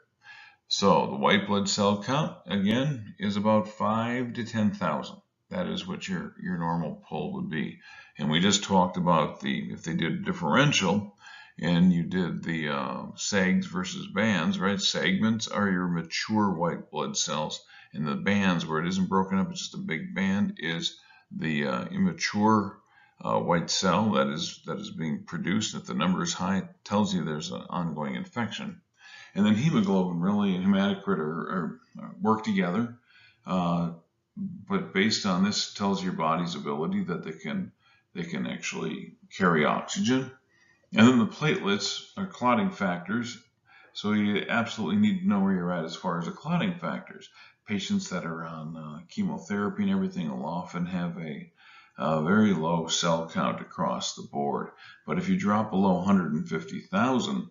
So the white blood cell count, again, is about 5 to 10,000. That is what your normal pull would be. And we just talked about if they did differential and you did the SAGs versus bands, right? Segments are your mature white blood cells, and the bands, where it isn't broken up, it's just a big band, is the immature white cell that is being produced. If the number is high, it tells you there's an ongoing infection. And then hemoglobin really and hematocrit are work together. But based on this, it tells your body's ability that they can actually carry oxygen. And then the platelets are clotting factors. So you absolutely need to know where you're at as far as the clotting factors. Patients that are on chemotherapy and everything will often have a very low cell count across the board. But if you drop below 150,000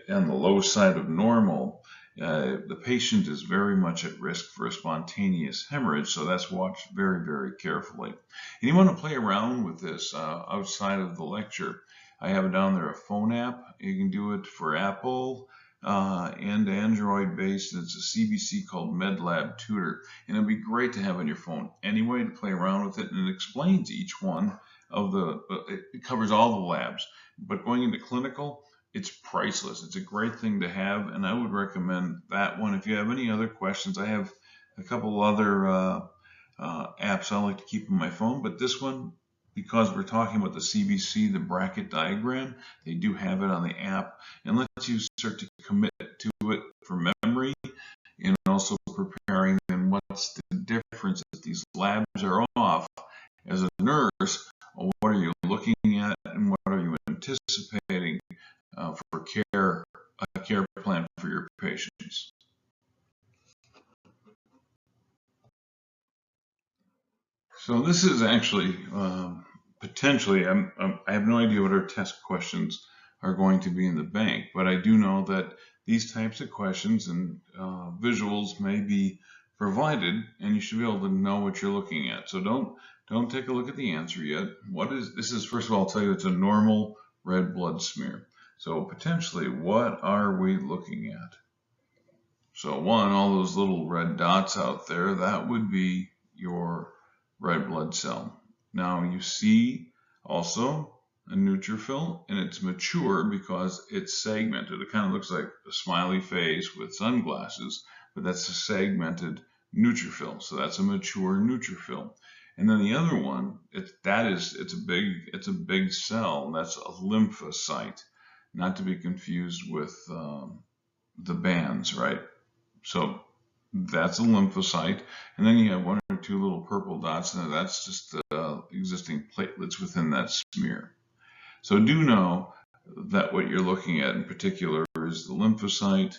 on the low side of normal, the patient is very much at risk for a spontaneous hemorrhage, so that's watched very, very carefully. And you want to play around with this outside of the lecture. I have down there a phone app. You can do it for Apple and Android based. It's a CBC called MedLab Tutor, and it'd be great to have on your phone anyway to play around with it, and it explains each one of it covers all the labs. But going into clinical, it's priceless. It's a great thing to have, and I would recommend that one. If you have any other questions, I have a couple other apps I like to keep on my phone, but this one, because we're talking about the CBC, the bracket diagram, they do have it on the app and lets you start to commit to it for memory and also preparing. And what's the difference if these labs are off? As a nurse, what are you looking at and what are you anticipating for a care plan for your patients? So this is actually potentially, I have no idea what our test questions are going to be in the bank, but I do know that these types of questions and visuals may be provided, and you should be able to know what you're looking at. So don't take a look at the answer yet. This is, first of all, I'll tell you it's a normal red blood smear. So potentially, what are we looking at? So one, all those little red dots out there, that would be your red blood cell. Now you see also a neutrophil, and it's mature because it's segmented. It kind of looks like a smiley face with sunglasses, but that's a segmented neutrophil. So that's a mature neutrophil. And then the other one, it's a big cell. That's a lymphocyte, not to be confused with the bands, right? So that's a lymphocyte, and then you have one or two little purple dots, and that's just the existing platelets within that smear. So do know that what you're looking at in particular is the lymphocyte,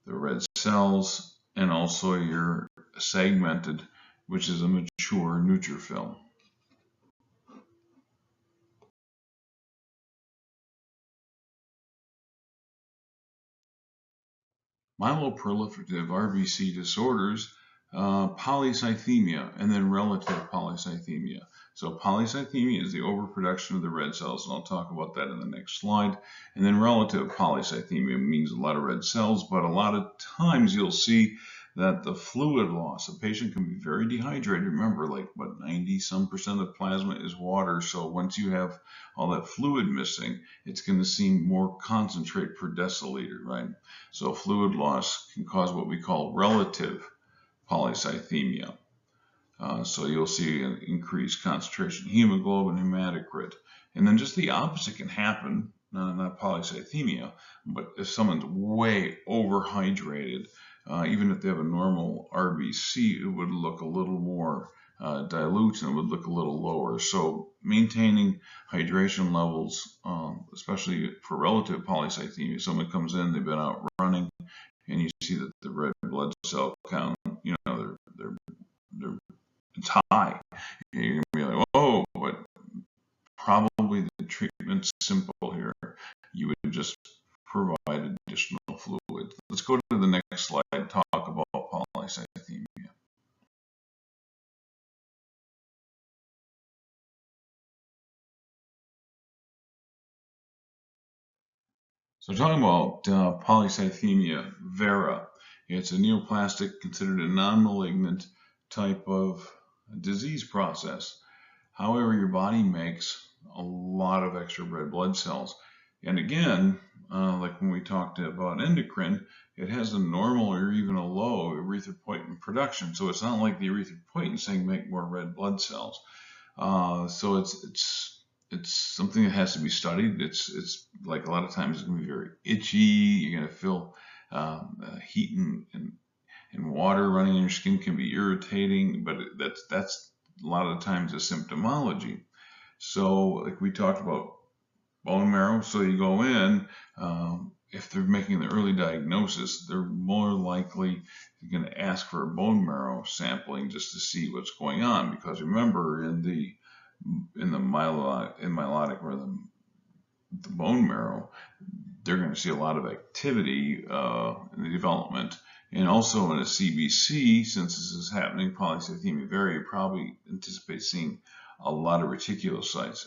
the red cells, and also your segmented, which is a mature neutrophil. Myeloproliferative RBC disorders, polycythemia, and then relative polycythemia. So polycythemia is the overproduction of the red cells, and I'll talk about that in the next slide. And then relative polycythemia means a lot of red cells, but a lot of times you'll see that the fluid loss, a patient can be very dehydrated. Remember, like what, 90% of plasma is water. So once you have all that fluid missing, it's going to seem more concentrate per deciliter, right? So fluid loss can cause what we call relative polycythemia. So you'll see an increased concentration, hemoglobin, hematocrit. And then just the opposite can happen, not polycythemia, but if someone's way overhydrated, even if they have a normal RBC, it would look a little more dilute and it would look a little lower. So maintaining hydration levels, especially for relative polycythemia, someone comes in, they've been out running, and you see that the red blood cell count, it's high. You're gonna be like, oh, but probably the treatment's simple here. You would just provide additional fluid. Let's go to the next slide and talk about polycythemia. So talking about polycythemia vera, it's a neoplastic, considered a non-malignant type of disease process. However, your body makes a lot of extra red blood cells. And again, like when we talked about endocrine, it has a normal or even a low erythropoietin production. So it's not like the erythropoietin saying make more red blood cells. So it's something that has to be studied. It's like a lot of times it's going to be very itchy. You're going to feel heat and water running in your skin can be irritating, but that's a lot of the times the symptomology. So like we talked about bone marrow, so you go in, if they're making the early diagnosis, they're more likely going to ask for a bone marrow sampling just to see what's going on, because remember in the myelotic or the bone marrow, they're going to see a lot of activity in the development. And also in a CBC, since this is happening, polycythemia vera, you probably anticipate seeing a lot of reticulocytes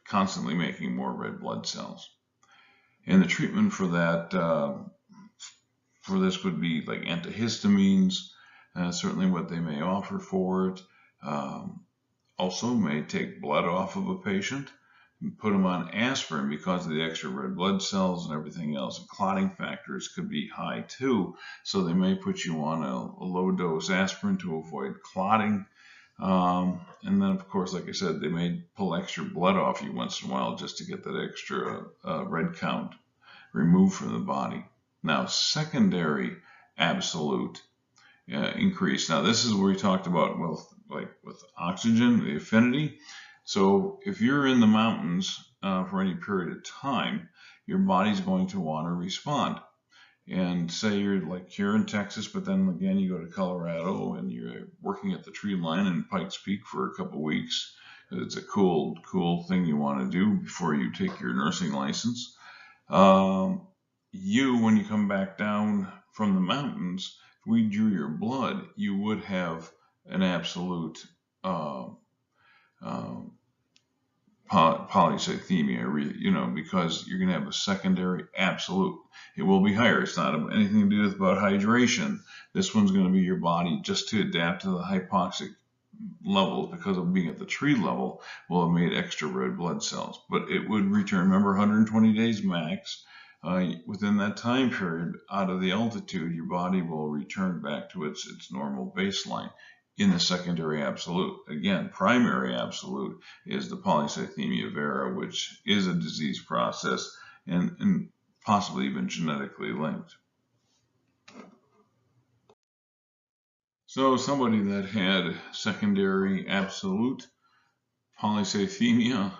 constantly making more red blood cells. And the treatment for that, for this would be like antihistamines, certainly what they may offer for it. Also may take blood off of a patient, put them on aspirin because of the extra red blood cells and everything else. And clotting factors could be high too, so they may put you on a low dose aspirin to avoid clotting. And then, of course, like I said, they may pull extra blood off you once in a while just to get that extra red count removed from the body. Now, secondary absolute increase. Now, this is where we talked about with oxygen, the affinity. So if you're in the mountains for any period of time, your body's going to want to respond. And say you're like here in Texas, but then again you go to Colorado and you're working at the tree line in Pikes Peak for a couple of weeks. It's a cool thing you want to do before you take your nursing license. When you come back down from the mountains, if we drew your blood, you would have an absolute polycythemia, because you're going to have a secondary absolute. It will be higher. It's not anything to do with about hydration. This one's going to be your body just to adapt to the hypoxic levels because of being at the tree level will have made extra red blood cells. But it would return, remember 120 days max. Within that time period, out of the altitude, your body will return back to its normal baseline in the secondary absolute. Again, primary absolute is the polycythemia vera, which is a disease process and possibly even genetically linked. So somebody that had secondary absolute polycythemia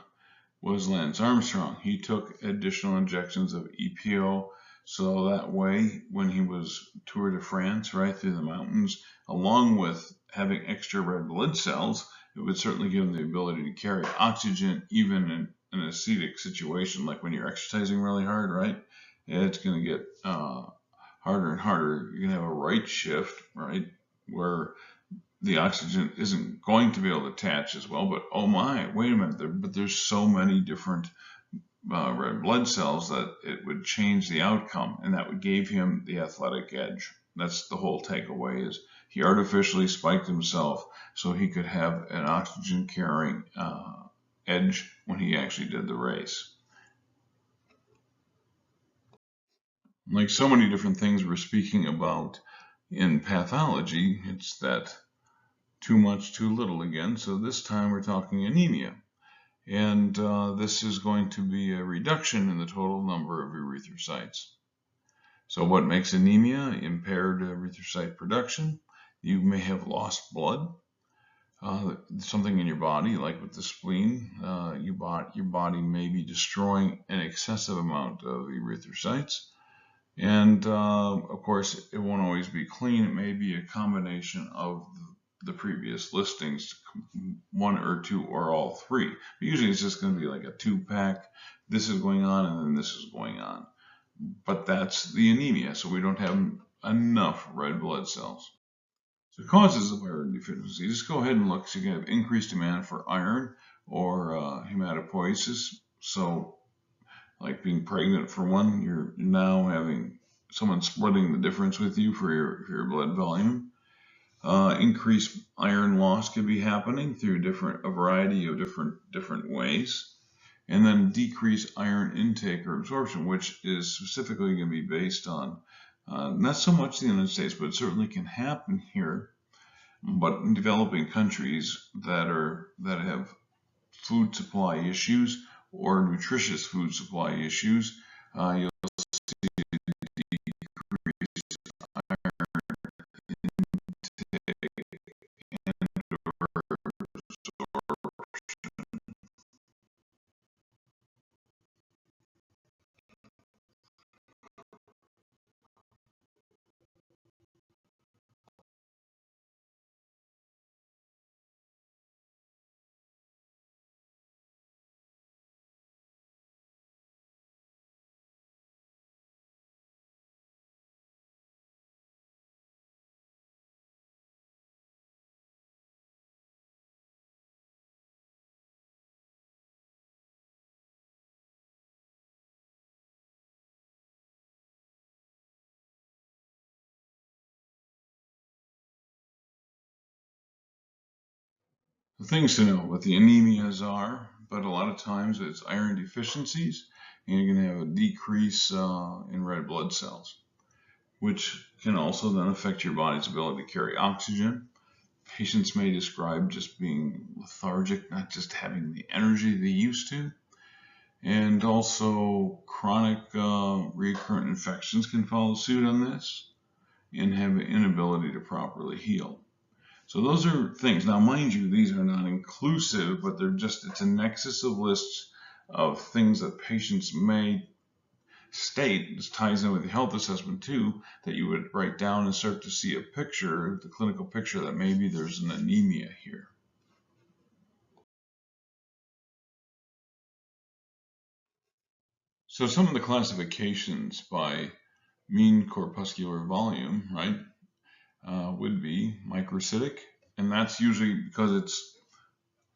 was Lance Armstrong. He took additional injections of EPO, so that way when he was Tour de France right through the mountains, along with having extra red blood cells, it would certainly give him the ability to carry oxygen even in an acidic situation, like when you're exercising really hard, right? It's going to get harder and harder. You're going to have a right shift, right, where the oxygen isn't going to be able to attach as well, but oh my, wait a minute, but there's so many different red blood cells that it would change the outcome, and that would give him the athletic edge. That's the whole takeaway, is he artificially spiked himself so he could have an oxygen carrying edge when he actually did the race. Like so many different things we're speaking about in pathology, it's that too much, too little again. So this time we're talking anemia. And this is going to be a reduction in the total number of erythrocytes. So what makes anemia? Impaired erythrocyte production. You may have lost blood. Something in your body, like with the spleen, your body may be destroying an excessive amount of erythrocytes. And of course, it won't always be clean. It may be a combination of the previous listings, one or two or all three. But usually it's just going to be like a 2-pack. This is going on and then this is going on. But that's the anemia, so we don't have enough red blood cells. So causes of iron deficiency, just go ahead and look. So you can have increased demand for iron or hematopoiesis. So like being pregnant for one, you're now having someone splitting the difference with you for your blood volume. Increased iron loss could be happening through a variety of different ways. And then decreased iron intake or absorption, which is specifically going to be based on not so much the United States, but it certainly can happen here. But in developing countries that have food supply issues or nutritious food supply issues, you'll see decreased things to know what the anemias are, but a lot of times it's iron deficiencies, and you're going to have a decrease in red blood cells, which can also then affect your body's ability to carry oxygen. Patients may describe just being lethargic, not just having the energy they used to. And also chronic recurrent infections can follow suit on this and have an inability to properly heal. So those are things. Now, mind you, these are not inclusive, but it's a nexus of lists of things that patients may state. This ties in with the health assessment too, that you would write down and start to see a picture, the clinical picture, that maybe there's an anemia here. So some of the classifications by mean corpuscular volume, right, would be microcytic, and that's usually because it's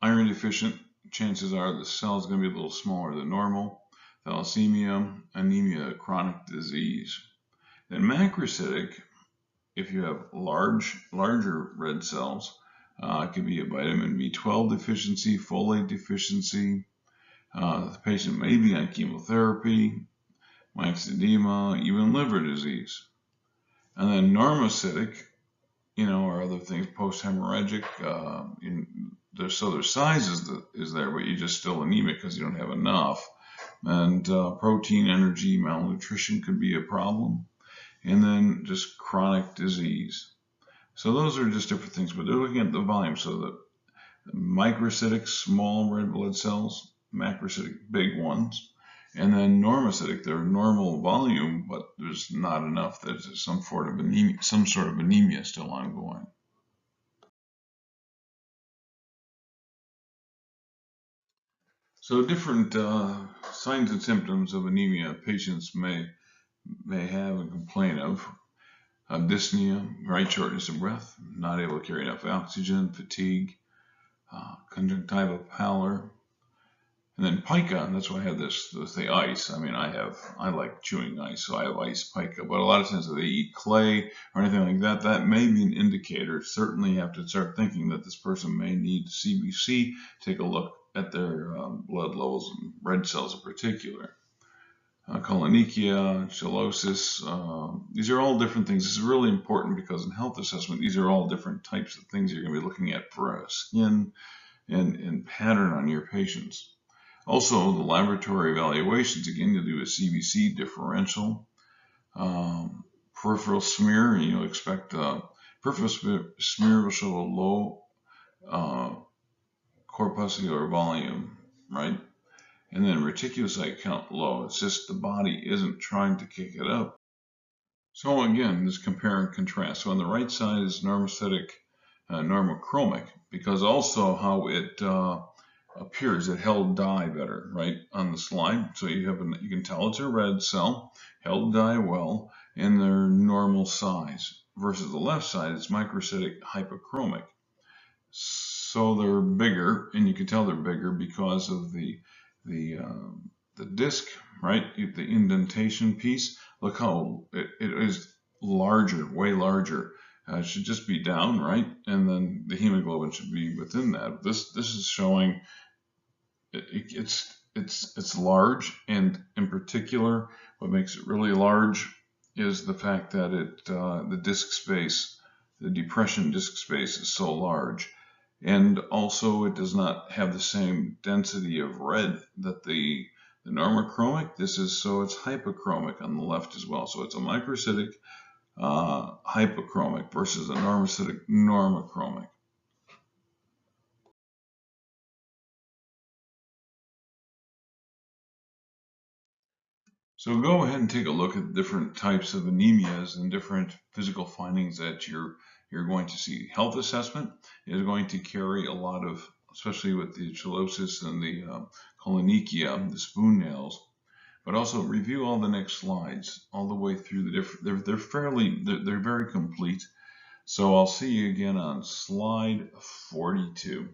iron deficient. Chances are the cell is going to be a little smaller than normal. Thalassemia, anemia, chronic disease. Then macrocytic, if you have larger red cells, it could be a vitamin B12 deficiency, folate deficiency. The patient may be on chemotherapy, myxedema, even liver disease. And then normocytic, or other things, post-hemorrhagic, so their size is there, but you're just still anemic because you don't have enough. And protein, energy, malnutrition could be a problem. And then just chronic disease. So those are just different things, but they're looking at the volume. So the microcytic, small red blood cells, macrocytic, big ones. And then normocytic, they're normal volume, but there's not enough. There's some sort of anemia still ongoing. So different signs and symptoms of anemia patients may have and complain of. Dyspnea, right, shortness of breath, not able to carry enough oxygen, fatigue, conjunctival pallor. And then pica, and that's why I have this, the ice. I mean, I like chewing ice, so I have ice pica. But a lot of times if they eat clay or anything like that, that may be an indicator. Certainly you have to start thinking that this person may need CBC, take a look at their blood levels and red cells in particular. Cholonicia, chelosis, these are all different things. This is really important because in health assessment, these are all different types of things you're going to be looking at for skin and pattern on your patients. Also, the laboratory evaluations, again, you'll do a CBC differential, peripheral smear, and you'll expect peripheral smear will show a low corpuscular volume, right? And then reticulocyte count low. It's just the body isn't trying to kick it up. So again, this compare and contrast. So on the right side is normocytic, normochromic, because also how it appears, it held dye better, right, on the slide. So you can tell it's a red cell, held dye well, and they're normal size. Versus the left side, it's microcytic hypochromic. So they're bigger, and you can tell they're bigger because of the disc, right? The indentation piece. Look how it is larger, way larger. It should just be down, right? And then the hemoglobin should be within that. This is showing it's large, and in particular, what makes it really large is the fact that the disc space, the depression disc space, is so large. And also it does not have the same density of red that the normochromic. So it's hypochromic on the left as well. So it's a microcytic hypochromic versus a normocytic normochromic. So go ahead and take a look at different types of anemias and different physical findings that you're going to see. Health assessment is going to carry a lot of, especially with the chelosis and the cholonicia, the spoon nails, but also review all the next slides all the way through the different. They're very complete. So I'll see you again on slide 42.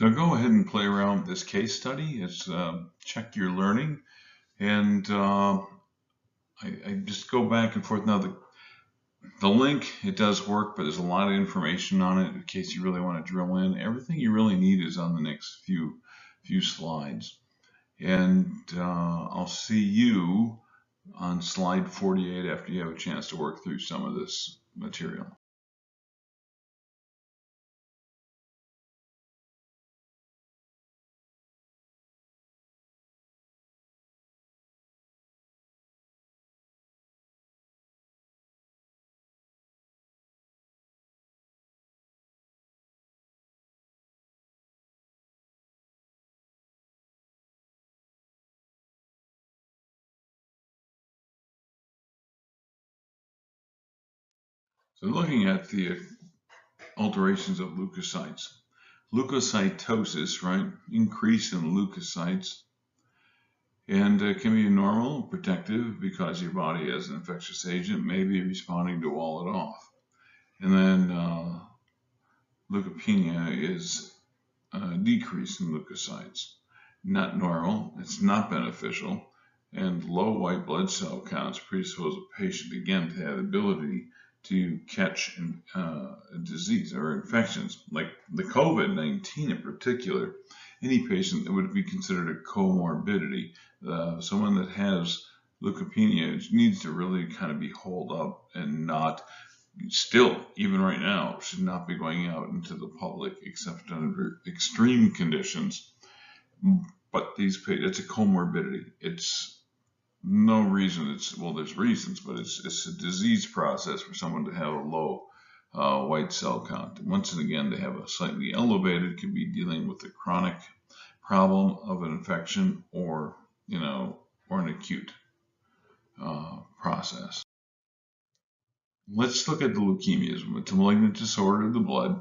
So go ahead and play around with this case study. It's check your learning, and I just go back and forth. Now the link, it does work, but there's a lot of information on it in case you really want to drill in. Everything you really need is on the next few slides. And I'll see you on slide 48 after you have a chance to work through some of this material. So looking at the alterations of leukocytes. Leukocytosis, right? Increase in leukocytes. And it can be normal, protective, because your body as an infectious agent may be responding to wall it off. And then leukopenia is a decrease in leukocytes. Not normal, it's not beneficial, and low white blood cell counts predispose a patient again to have the ability to catch disease or infections, like the COVID-19 in particular. Any patient that would be considered a comorbidity, someone that has leukopenia needs to really kind of be holed up and not, still, even right now, should not be going out into the public except under extreme conditions. But it's a comorbidity. It's no reason. Well, there's reasons, but it's a disease process for someone to have a low white cell count. Once again, they have a slightly elevated, could be dealing with a chronic problem of an infection or an acute process. Let's look at the leukemias. It's a malignant disorder of the blood,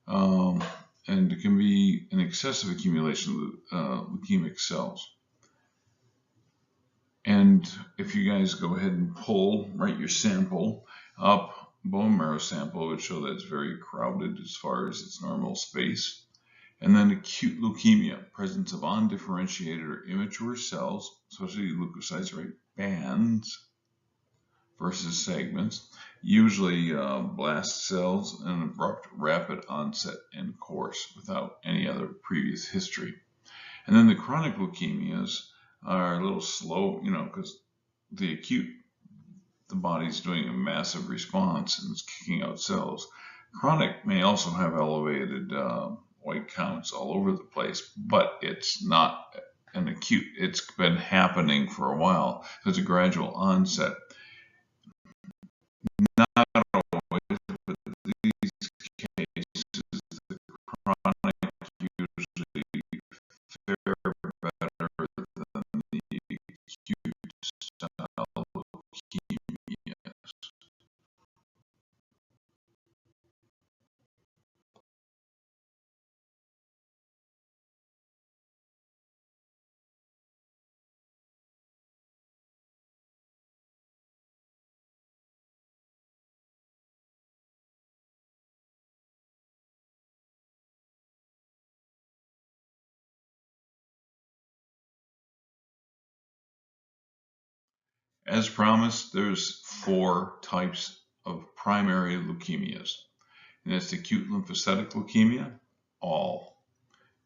and it can be an excessive accumulation of leukemic cells. And if you guys go ahead and write your sample up, bone marrow sample would show that it's very crowded as far as its normal space. And then acute leukemia, presence of undifferentiated or immature cells, especially leukocytes, right? Bands versus segments, usually blast cells, and an abrupt, rapid onset and course without any other previous history. And then the chronic leukemias are a little slow, because the acute, the body's doing a massive response and it's kicking out cells. Chronic may also have elevated white counts all over the place, but it's not an acute. It's been happening for a while. So it's a gradual onset. Not always, but these cases, the chronic usually fare better than the acute style leukemias. As promised, there's 4 types of primary leukemias. And it's acute lymphocytic leukemia, ALL,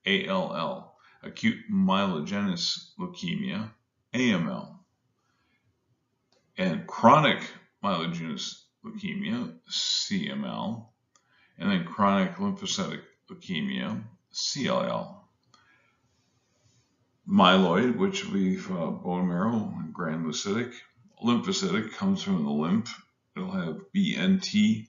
ALL, acute myelogenous leukemia, AML, and chronic myelogenous leukemia, CML, and then chronic lymphocytic leukemia, CLL. Myeloid, which we've bone marrow and granulocytic. Lymphocytic comes from the lymph. It'll have BNT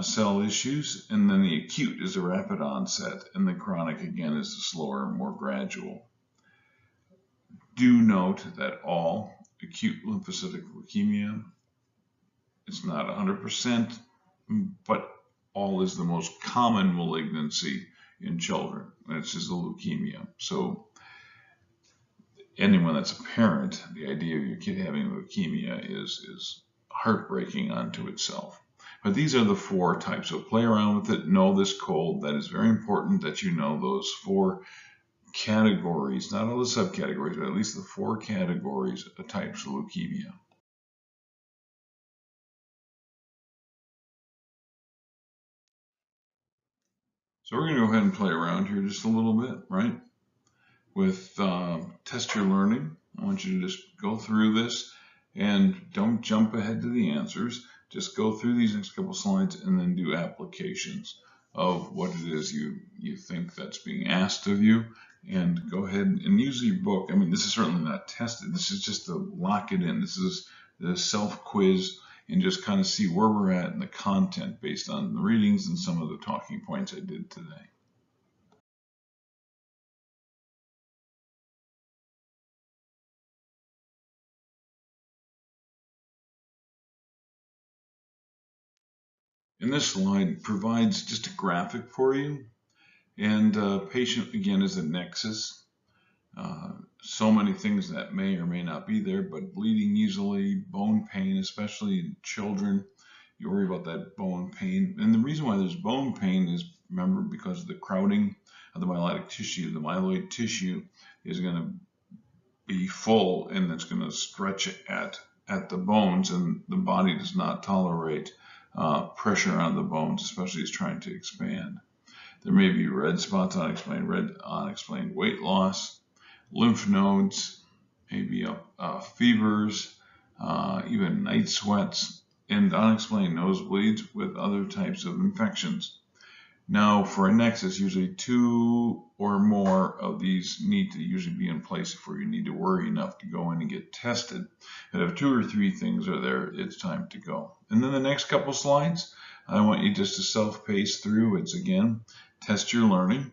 cell issues, and then the acute is a rapid onset, and the chronic again is the slower, more gradual. Do note that all acute lymphocytic leukemia, it's not 100%, but all is the most common malignancy in children. This is a leukemia. So anyone that's a parent, the idea of your kid having leukemia is heartbreaking unto itself. But these are the 4 types. So play around with it, know this code. That is very important that you know those 4 categories, not all the subcategories, but at least the 4 categories of types of leukemia. So we're going to go ahead and play around here just a little bit, right? With test your learning. I want you to just go through this and don't jump ahead to the answers. Just go through these next couple slides and then do applications of what it is you think that's being asked of you. And go ahead and use your book. I mean, this is certainly not tested. This is just to lock it in. This is the self-quiz and just kind of see where we're at in the content based on the readings and some of the talking points I did today. And this slide provides just a graphic for you. And patient, again, is a nexus. So many things that may or may not be there, but bleeding easily, bone pain, especially in children. You worry about that bone pain. And the reason why there's bone pain is, remember, because of the crowding of the myeloid tissue. The myeloid tissue is going to be full and it's going to stretch at the bones, and the body does not tolerate pressure on the bones, especially as trying to expand. There may be red spots, unexplained weight loss, lymph nodes, maybe fevers, even night sweats, and unexplained nosebleeds with other types of infections. Now, for a nexus, usually 2 or more of these need to usually be in place before you need to worry enough to go in and get tested. And if 2 or 3 things are there, it's time to go. And then the next couple slides, I want you just to self-pace through. It's, again, test your learning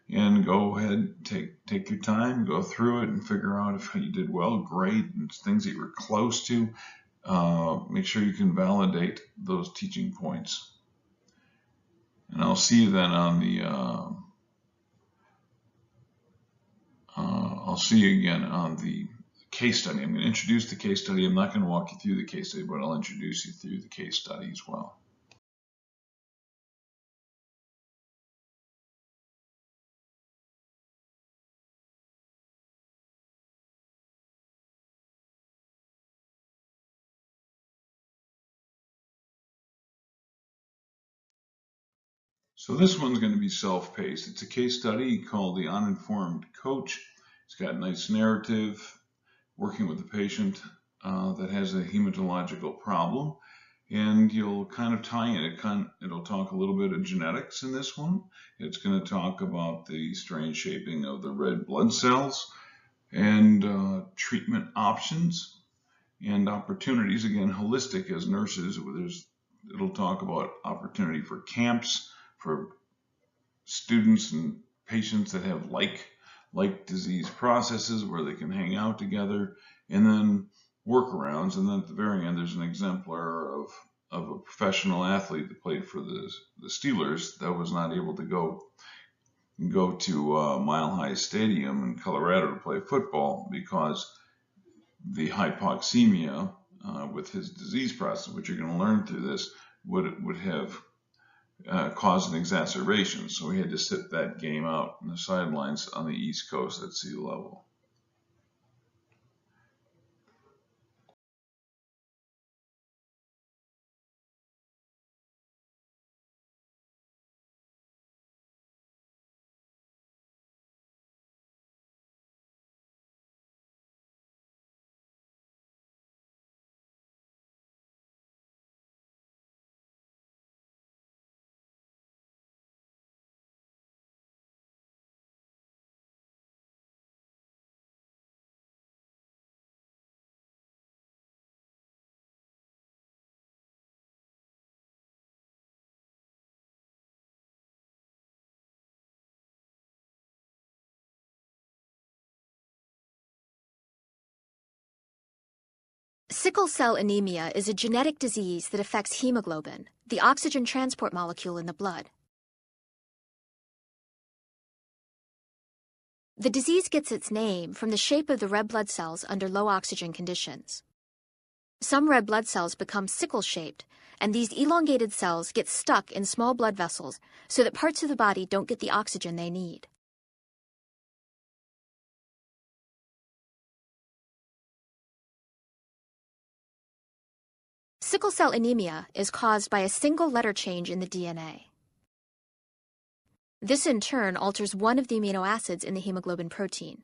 and go ahead, take your time, go through it and figure out if you did well, great, and things that you were close to. Make sure you can validate those teaching points. And I'll see you then on the, I'll see you again on the case study. I'm going to introduce the case study. I'm not going to walk you through the case study, but I'll introduce you through the case study as well. So this one's going to be self-paced. It's a case study called The Uninformed Coach. It's got a nice narrative, working with a patient that has a hematological problem, and you'll kind of tie in. It'll talk a little bit of genetics in this one. It's going to talk about the strange shaping of the red blood cells and treatment options and opportunities. Again, holistic as nurses. It'll talk about opportunity for camps for students and patients that have like disease processes where they can hang out together, and then workarounds. And then at the very end, there's an exemplar of a professional athlete that played for the Steelers that was not able to go to Mile High Stadium in Colorado to play football because the hypoxemia with his disease process, which you're going to learn through this, would have caused an exacerbation. So we had to sit that game out on the sidelines on the East Coast at sea level. Sickle cell anemia is a genetic disease that affects hemoglobin, the oxygen transport molecule in the blood. The disease gets its name from the shape of the red blood cells under low oxygen conditions. Some red blood cells become sickle-shaped, and these elongated cells get stuck in small blood vessels so that parts of the body don't get the oxygen they need. Sickle cell anemia is caused by a single letter change in the DNA. This in turn alters one of the amino acids in the hemoglobin protein.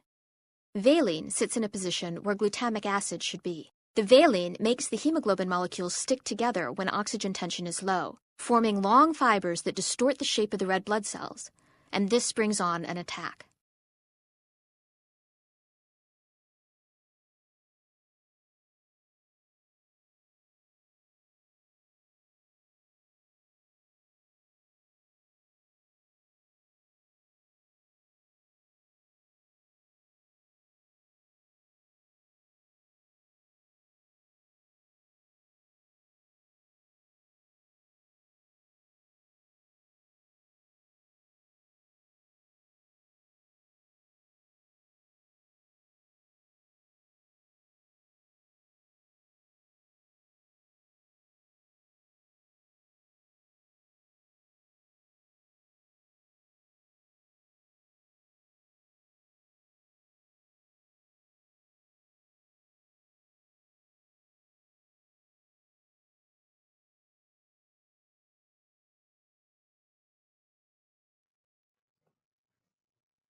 Valine sits in a position where glutamic acid should be. The valine makes the hemoglobin molecules stick together when oxygen tension is low, forming long fibers that distort the shape of the red blood cells, and this brings on an attack.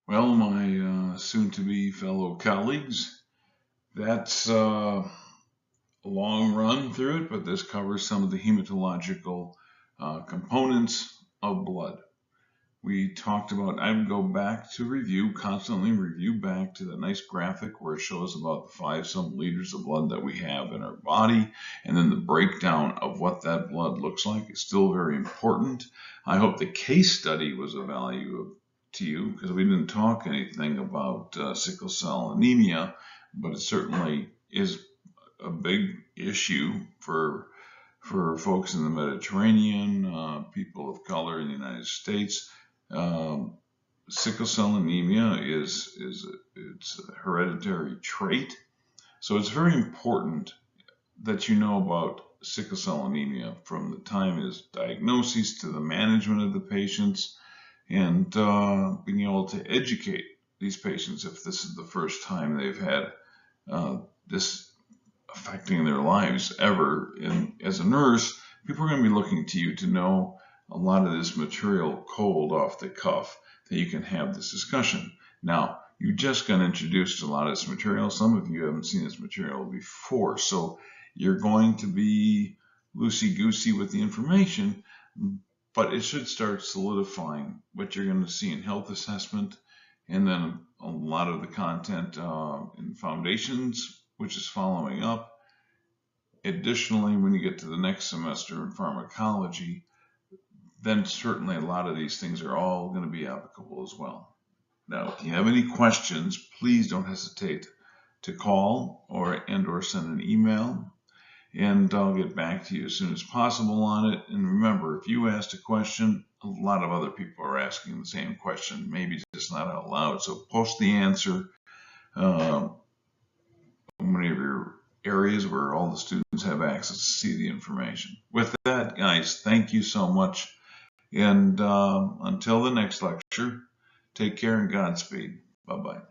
Well, my soon-to-be fellow colleagues, that's a long run through it, but this covers some of the hematological components of blood. We talked about, I would go back to review, constantly review back to the nice graphic where it shows about the 5-some liters of blood that we have in our body, and then the breakdown of what that blood looks like is still very important. I hope the case study was of value to you, because we didn't talk anything about sickle cell anemia, but it certainly is a big issue for folks in the Mediterranean, people of color in the United States. Sickle cell anemia it's a hereditary trait, so it's very important that you know about sickle cell anemia from the time of diagnosis to the management of the patients, and being able to educate these patients if this is the first time they've had this affecting their lives ever. And as a nurse, people are going to be looking to you to know a lot of this material cold off the cuff that you can have this discussion. Now, you just got introduced to a lot of this material. Some of you haven't seen this material before, so you're going to be loosey-goosey with the information, but it should start solidifying what you're going to see in health assessment, and then a lot of the content in foundations, which is following up. Additionally, when you get to the next semester in pharmacology, then certainly a lot of these things are all going to be applicable as well. Now, if you have any questions, please don't hesitate to call or send an email, and I'll get back to you as soon as possible on it. And remember, if you asked a question, a lot of other people are asking the same question, maybe just not out loud. So post the answer in one of your areas where all the students have access to see the information. With that, guys, thank you so much. And until the next lecture, take care and Godspeed. Bye-bye.